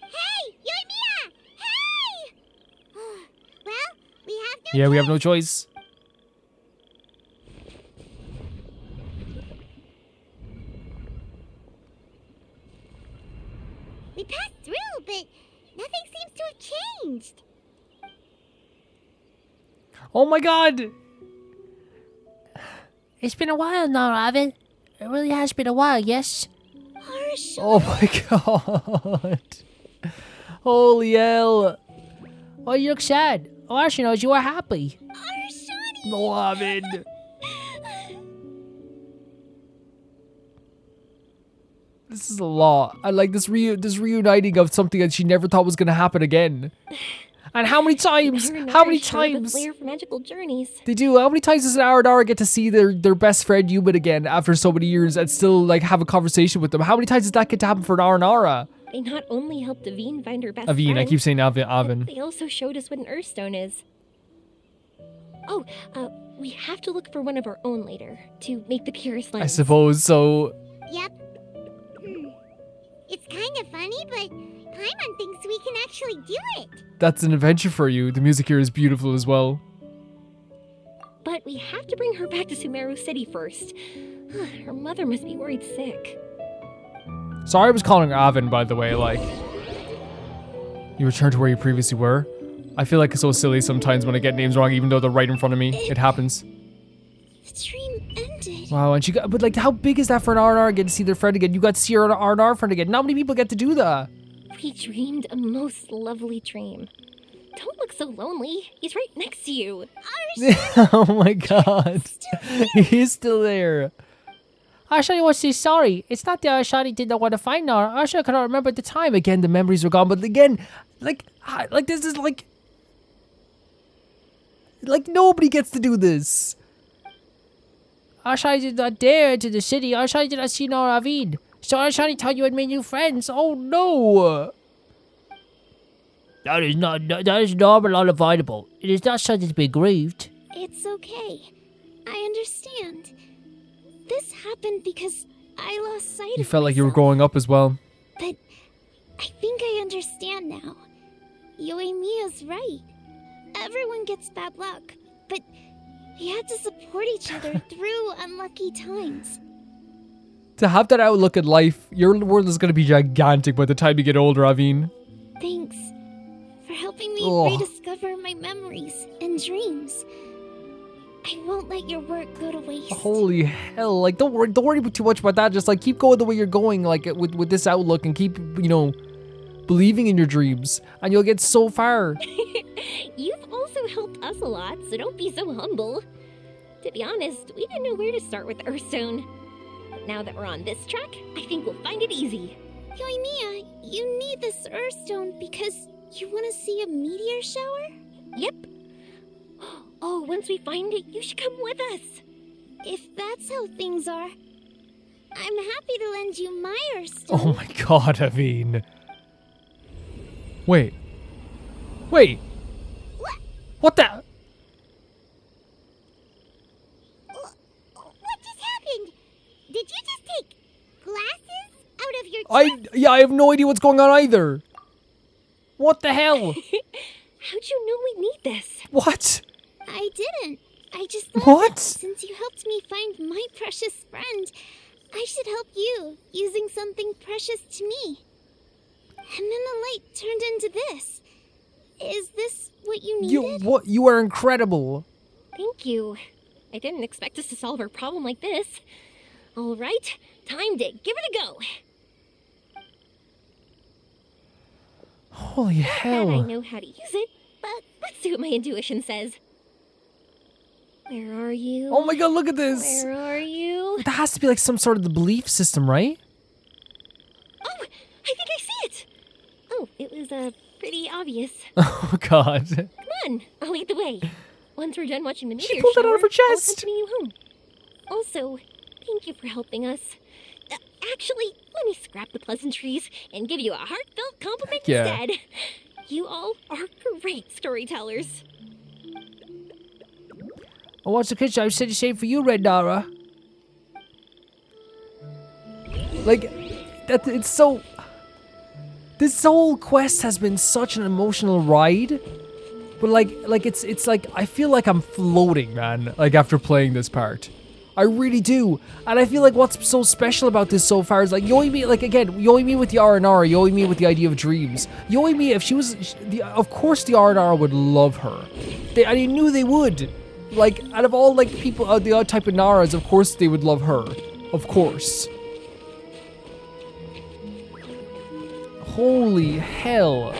Hey, Yoimiya! Hey! Well, we have no Yeah, we have no choice. We passed through, but nothing seems to have changed. Oh my god. It's been a while now, Avin. It really has been a while, yes? Our Shawnee. Oh my god. Holy hell. Oh, you look sad. Oh, Ashley knows you are happy. Our Shawnee. No, Avin. This is a lot. I like this reuniting of something that she never thought was gonna happen again. And how many times? Our How many Nara showed the times? flair for magical journeys. They do. How many times does an R&R get to see their best friend Yumin again after so many years and still like have a conversation with them? How many times does that get to happen for an R&R? They not only helped Avin find her best Avin, friend, I keep saying but Avin. they also showed us what an Urstone is. Oh, we have to look for one of our own later to make the purest lens. I suppose so. Yep. It's kind of funny, but Paimon thinks we can actually do it. That's an adventure for you. The music here is beautiful as well. But we have to bring her back to Sumeru City first. Her mother must be worried sick. Sorry I was calling her Avin, by the way, like... You return to where you previously were? I feel like it's so silly sometimes when I get names wrong, even though they're right in front of me. It happens. The dream ended. Wow, and she got... But, like, how big is that for an R&R get to see their friend again? You got to see her R&R friend again. Not many people get to do that. We dreamed a most lovely dream. Don't look so lonely. He's right next to you. Oh my god. He's still there. Ashley was so sorry. It's not that Ashley did not want to find her. Ashley cannot remember the time. Again, the memories are gone, but again, like this is like nobody gets to do this. Ashley did not dare enter the city. Ashley did not see nor Avin. So Ashley thought you had made new friends. Oh no. That is normal, unavoidable. It is not something to be grieved. It's okay. I understand. This happened because I lost sight of You felt like you were myself. growing up as well. But I think I understand now. Yoimiya's right. Everyone gets bad luck, but we have to support each other through unlucky times. To have that outlook at life, your world is going to be gigantic by the time you get older, Avin. Thanks for helping me Oh. rediscover my memories and dreams. I won't let your work go to waste. Holy hell! Like, don't worry too much about that. Just like keep going the way you're going, like with this outlook, and keep believing in your dreams, and you'll get so far. You've also helped us a lot, so don't be so humble. To be honest, we didn't know where to start with Urstone. But now that we're on this track, I think we'll find it easy. Yoimiya, you need this Urstone because you want to see a meteor shower? Yep. Oh, once we find it, you should come with us. If that's how things are, I'm happy to lend you my Urstone. Oh my god, Avin. Wait. What the? What just happened? Did you just take glasses out of your chest? I have no idea what's going on either. What the hell? How'd you know we need this? What? I didn't. I just thought What? Since you helped me find my precious friend, I should help you using something precious to me. And then the light turned into this. Is this what you needed? You are incredible. Thank you. I didn't expect us to solve our problem like this. All right, time to give it a go. Holy Not hell. that I know how to use it, but let's see what my intuition says. Where are you? Oh my god, look at this. Where are you? That has to be like some sort of the belief system, right? Oh, I think I see it. Oh, it was pretty obvious. Oh god. Come on, I'll lead the way. Once we're done watching the meteor She pulled that out of her shower, I'll chest. accompany you home. Also, thank you for helping us. Actually, let me scrap the pleasantries and give you a heartfelt compliment Yeah. instead. You all are great storytellers. Oh, what's the kitchen? I said the same for you, Red Nara. Like, it's so... This whole quest has been such an emotional ride. But like it's like, I feel like I'm floating, man, like after playing this part. I really do. And I feel like what's so special about this so far is like Yoimiya, like again, Yoimiya with the R&R, Yoimiya with the idea of dreams. Yoimiya, if she was, of course the R&R would love her. And I knew they would. Like, out of all like people, the odd type of Naras, of course they would love her. Of course. Holy hell.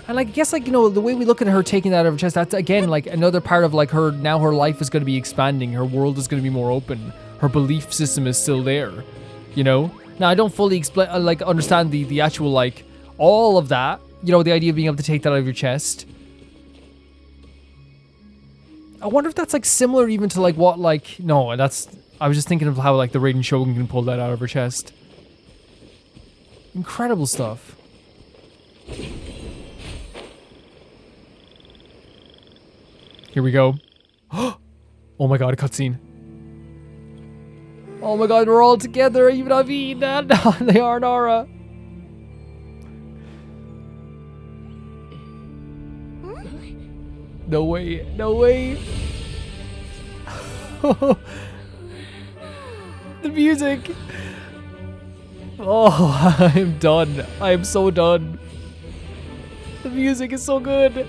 And I guess, like, the way we look at her taking that out of her chest, that's, again, like, another part of, like, her life is going to be expanding. Her world is going to be more open. Her belief system is still there, Now, I don't fully understand the actual, like, all of that. The idea of being able to take that out of your chest. I wonder if that's, like, similar even to, like, what, like... No, that's... I was just thinking of how, like, the Raiden Shogun can pull that out of her chest. Incredible stuff. Here we go. Oh my god, a cutscene. Oh my god, we're all together, even Avin and they are Nara. No way, no way. The music. Oh, I'm done. I am so done. The music is so good.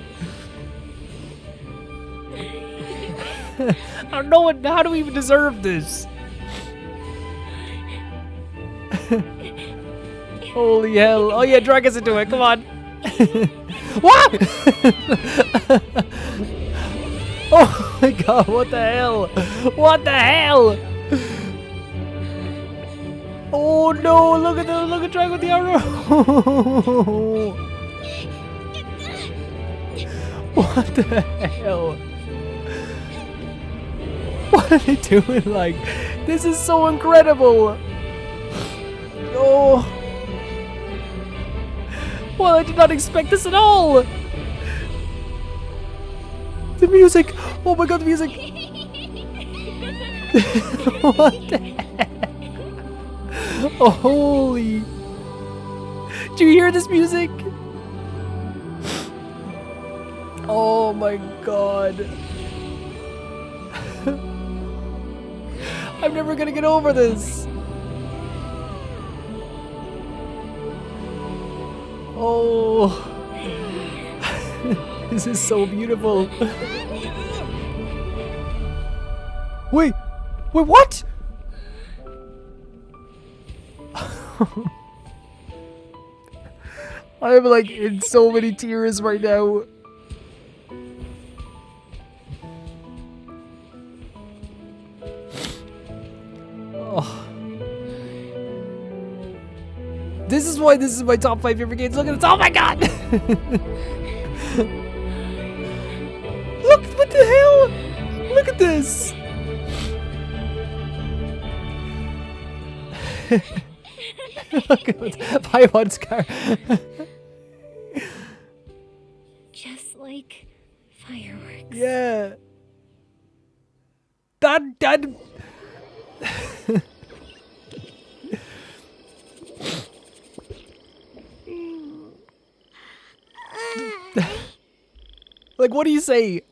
I don't know how do we even deserve this? Holy hell. Oh yeah, drag us into it, come on. What? Oh my god, what the hell? What the hell? Oh no, look at drag with the arrow. What the hell? What are they doing? Like, this is so incredible. Oh. Well, I did not expect this at all. The music. Oh my god, the music. What the heck? Oh, holy. Do you hear this music? Oh my god. I'm never gonna get over this. Oh. This is so beautiful. Wait, what? I'm like in so many tears right now. Oh. This is why this is my top 5 favorite games. Look at this. Oh my god! Look, what the hell? Look at this. Look at what's Paimon's car. Just like fireworks. Yeah. That like, what do you say?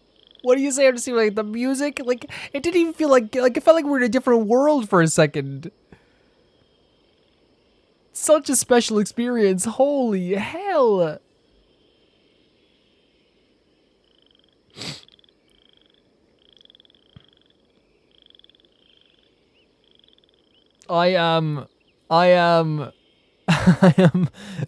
What do you say? I'm just like the music, like it didn't even feel like it felt like we were in a different world for a second. Such a special experience. Holy hell. I am I am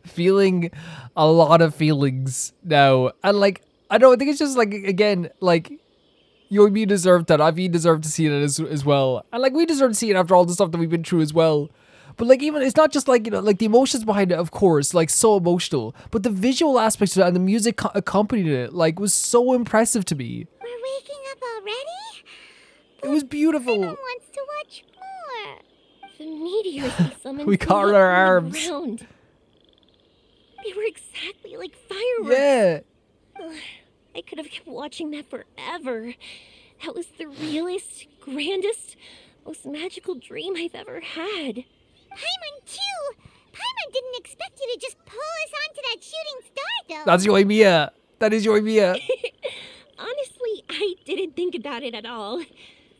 feeling a lot of feelings now. And like, I don't think it's just like, again, like, Yoimiya deserved that. Avin deserved to see it as well. And like, we deserve to see it after all the stuff that we've been through as well. But like, even, it's not just like, you know, like the emotions behind it, of course, like so emotional. But the visual aspects of it and the music accompanied it, like, was so impressive to me. We're waking up already? It was beautiful. Paimon wants to watch more. The meteors we summoned We flew caught up our from the arms. ground. They were exactly like fireworks. Yeah. Ugh, I could have kept watching that forever. That was the realest, grandest, most magical dream I've ever had. Paimon too! Paimon didn't expect you to just pull us onto that shooting star though. That's Yoimiya. That is Yoimiya. Honestly, I didn't think about it at all.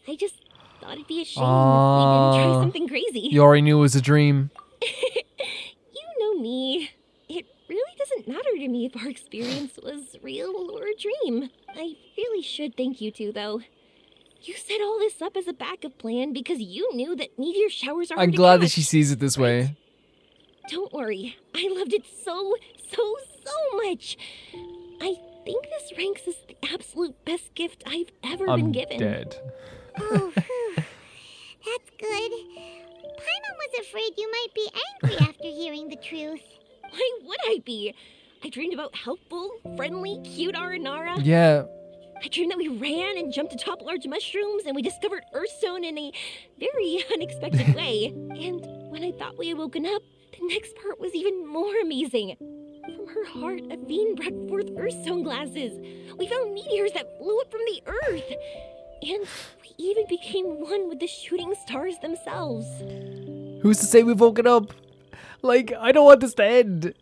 I just thought it'd be a shame if we didn't try something crazy. You already knew it was a dream. You know me. It really doesn't matter to me if our experience was real or a dream. I really should thank you two, though. You set all this up as a backup plan because you knew that meteor showers are hard I'm to glad that catch. she sees it this way. Don't worry. I loved it so much. I think this ranks as the absolute best gift I've ever been I'm given. dead. Oh, phew. That's good. Paimon was afraid you might be angry after hearing the truth. Why would I be? I dreamed about helpful, friendly, cute Aranara. Yeah. I dreamed that we ran and jumped atop large mushrooms and we discovered Urstone in a very unexpected way. And when I thought we had woken up, the next part was even more amazing. From her heart, Avin brought forth Urstone glasses. We found meteors that flew up from the earth. And we even became one with the shooting stars themselves. Who's to say we've woken up? Like, I don't want this to end.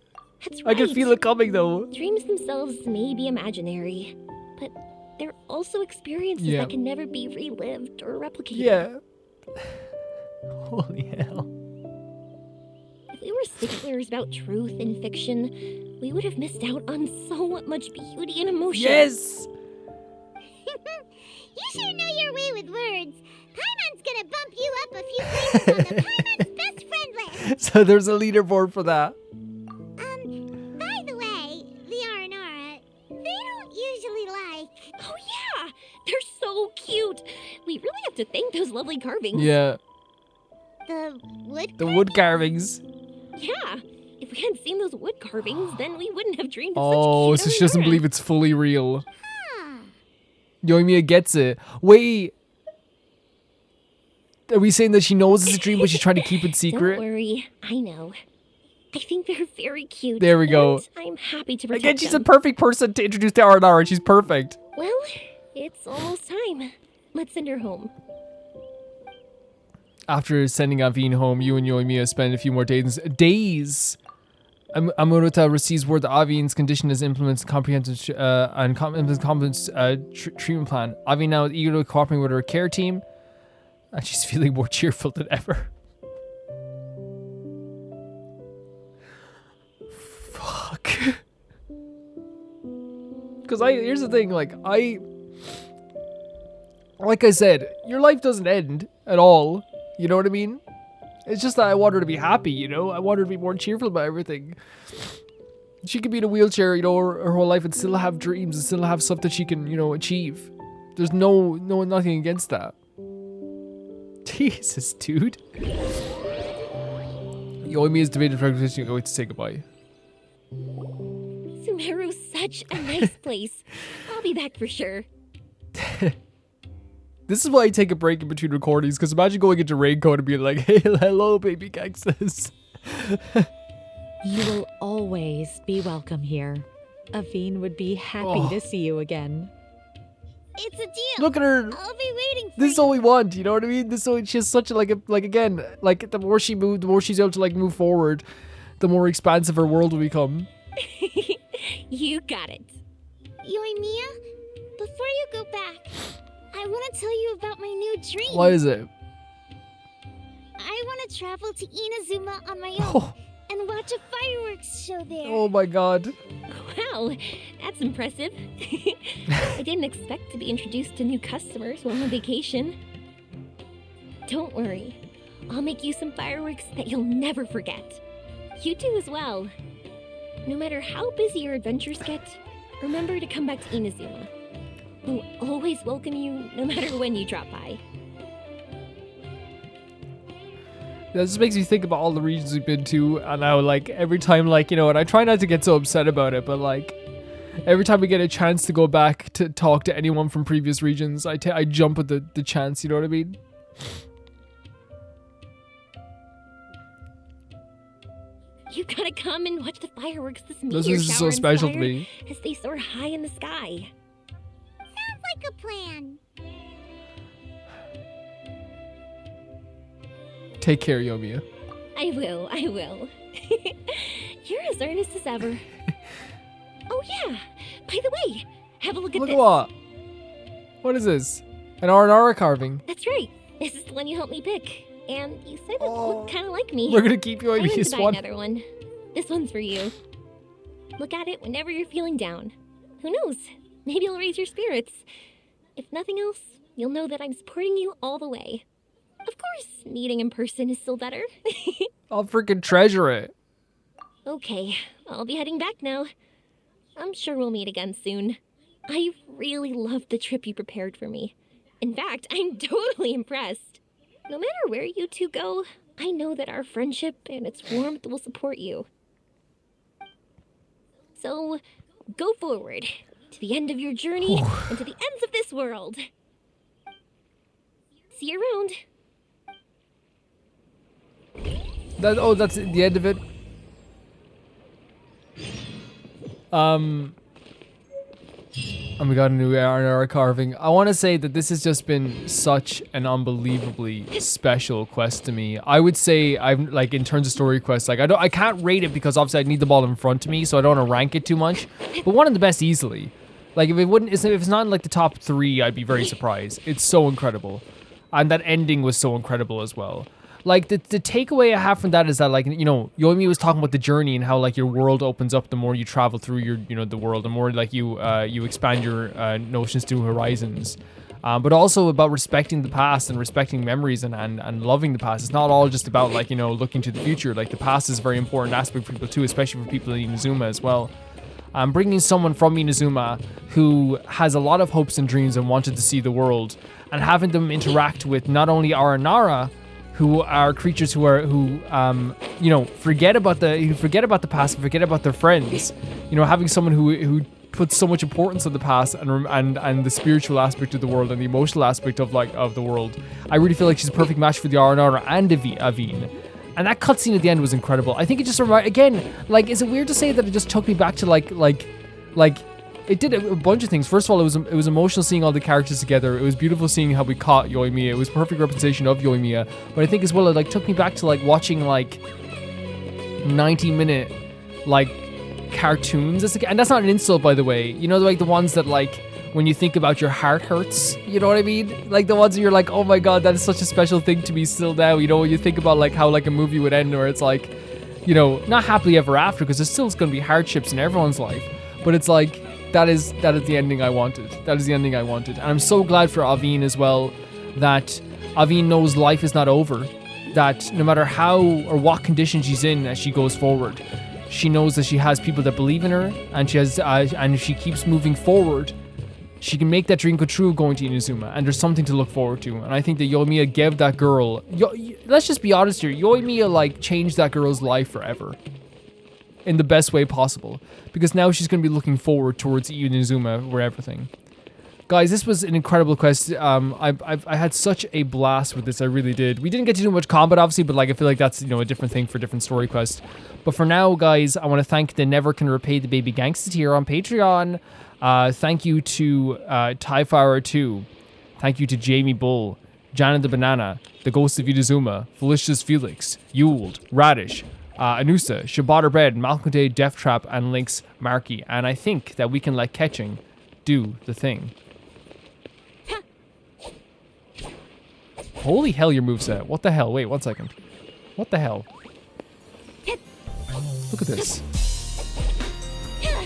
That's I can right. feel it coming though. Dreams themselves may be imaginary, but they're also experiences that can never be relived or replicated. Yeah. Holy hell. If we were sticklers about truth in fiction, we would have missed out on so much beauty and emotion. Yes! You sure know your way with words. Paimon's gonna bump you up a few places on the Paimon's best friend list. So there's a leaderboard for that. By the way, the Aranara, they don't usually like... Oh yeah! They're so cute! We really have to thank those lovely carvings. Yeah. The wood The wood carvings. Yeah. If we hadn't seen those wood carvings, then we wouldn't have dreamed of Oh, such so cute she doesn't Aranara. believe it's fully real. Yoimiya gets it. Wait. Are we saying that she knows it's a dream, but she's trying to keep it secret? Don't worry, I know. I think they're very cute. There we go. And I'm happy to protect Again, she's them. a perfect person to introduce to Aranara. She's perfect. Well, it's almost time. Let's send her home. After sending Avin home, you and Yoimiya spend a few more days. Amurata receives word that Avin's condition is implements comprehensive treatment plan. Avin now is eagerly cooperating with her care team, and she's feeling more cheerful than ever. Fuck. Because because here's the thing, like I said, your life doesn't end at all. You know what I mean? It's just that I want her to be happy, you know? I want her to be more cheerful about everything. She could be in a wheelchair, you know, her whole life and still have dreams and still have stuff that she can, you know, achieve. There's nothing against that. Jesus, dude. Yoimiya's debated practitioner going to say goodbye. Sumeru's such a nice place. I'll be back for sure. This is why I take a break in between recordings, because imagine going into Raincoat and being like, hey, hello, baby gangsters. You will always be welcome here. Avin would be happy to see you again. It's a deal. Look at her. I'll be waiting for This is all we want, you know what I mean? She has such like again, like the more she moved, the more she's able to like move forward, the more expansive her world will become. You got it. Yoimiya, before you go back, I want to tell you about my new dream. What is it? I want to travel to Inazuma on my own and watch a fireworks show there. Oh my god. Wow, that's impressive. I didn't expect to be introduced to new customers while on vacation. Don't worry, I'll make you some fireworks that you'll never forget. You do as well. No matter how busy your adventures get, remember to come back to Inazuma. We'll always welcome you, no matter when you drop by. That just makes me think about all the regions we've been to, and how like every time, like, you know, and I try not to get so upset about it, but like every time we get a chance to go back to talk to anyone from previous regions, I jump at the chance, you know what I mean? You gotta come and watch the fireworks this meteor This is so shower special to inspired me. as they soar high in the sky. Sounds like a plan. Take care, Yoimiya. I will. You're as earnest as ever. Oh yeah, by the way, have a look at Look this. at what? What is this? An R&R carving. That's right. This is the one you helped me pick. And you said it looked kind of like me. We're gonna keep I went Yoimiya's to buy one. another one. This one's for you. Look at it whenever you're feeling down. Who knows? Maybe it'll raise your spirits. If nothing else, you'll know that I'm supporting you all the way. Of course, meeting in person is still better. I'll freaking treasure it. Okay, I'll be heading back now. I'm sure we'll meet again soon. I really loved the trip you prepared for me. In fact, I'm totally impressed. No matter where you two go, I know that our friendship and its warmth will support you. So, go forward, to the end of your journey, and to the ends of this world. See you around. That's the end of it. And we got a new R&R carving. I want to say that this has just been such an unbelievably special quest to me. I would say I'm like, in terms of story quests, like I can't rate it because obviously I need the ball in front of me, so I don't want to rank it too much. But one of the best easily. Like if it's not in like the top 3, I'd be very surprised. It's so incredible, and that ending was so incredible as well. Like the takeaway I have from that is that, like, you know, Yoimiya was talking about the journey and how like your world opens up the more you travel through your, you know, the world, the more like you expand your notions to horizons. But also about respecting the past and respecting memories and loving the past. It's not all just about like, you know, looking to the future. Like the past is a very important aspect for people too, especially for people in Inazuma as well. Bringing someone from Inazuma who has a lot of hopes and dreams and wanted to see the world, and having them interact with not only Aranara, who are creatures who you know, forget about the past, forget about their friends. You know, having someone who puts so much importance on the past and the spiritual aspect of the world and the emotional aspect of the world. I really feel like she's a perfect match for the Aranara and Avin. And that cutscene at the end was incredible. I think it just again, like, is it weird to say that it just took me back to like it did a bunch of things. First of all, it was emotional seeing all the characters together. It was beautiful seeing how we caught Yoimiya. It was perfect representation of Yoimiya. But I think as well, it like took me back to like watching like 90-minute like cartoons. And that's not an insult, by the way. You know, like the ones that like when you think about your heart hurts. You know what I mean? Like the ones where you're like, oh my god, that is such a special thing to me still now. You know, when you think about like how like a movie would end where it's like, you know, not happily ever after, because there's still going to be hardships in everyone's life. But it's like that is the ending I wanted. That is the ending I wanted. And I'm so glad for Avin as well, that Avin knows life is not over. That no matter how or what condition she's in as she goes forward, she knows that she has people that believe in her, and she has, and if she keeps moving forward, she can make that dream come true going to Inazuma, and there's something to look forward to. And I think that Yoimiya gave that girl, let's just be honest here, Yoimiya like changed that girl's life forever. In the best way possible. Because now she's going to be looking forward towards Inazuma for everything. Guys, this was an incredible quest. I had such a blast with this, I really did. We didn't get to do much combat, obviously, but like I feel like that's, you know, a different thing for different story quests. But for now, guys, I want to thank the Never Can Repay the Baby Gangsta tier on Patreon. Thank you to Tyfire 2. Thank you to Jamie Bull, Janet the Banana, The Ghost of Inazuma, Felicia's Felix, Yuled, Radish, Anusa, Shabata Bread, Malcolm Day, Death Trap, and Link's Marky. And I think that we can let Ketching do the thing. Holy hell, your moveset. What the hell? Wait, 1 second. What the hell? Look at this.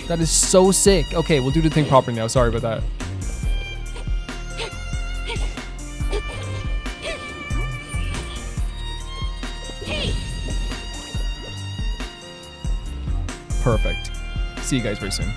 That is so sick. Okay, we'll do the thing properly now. Sorry about that. Perfect. See you guys very soon.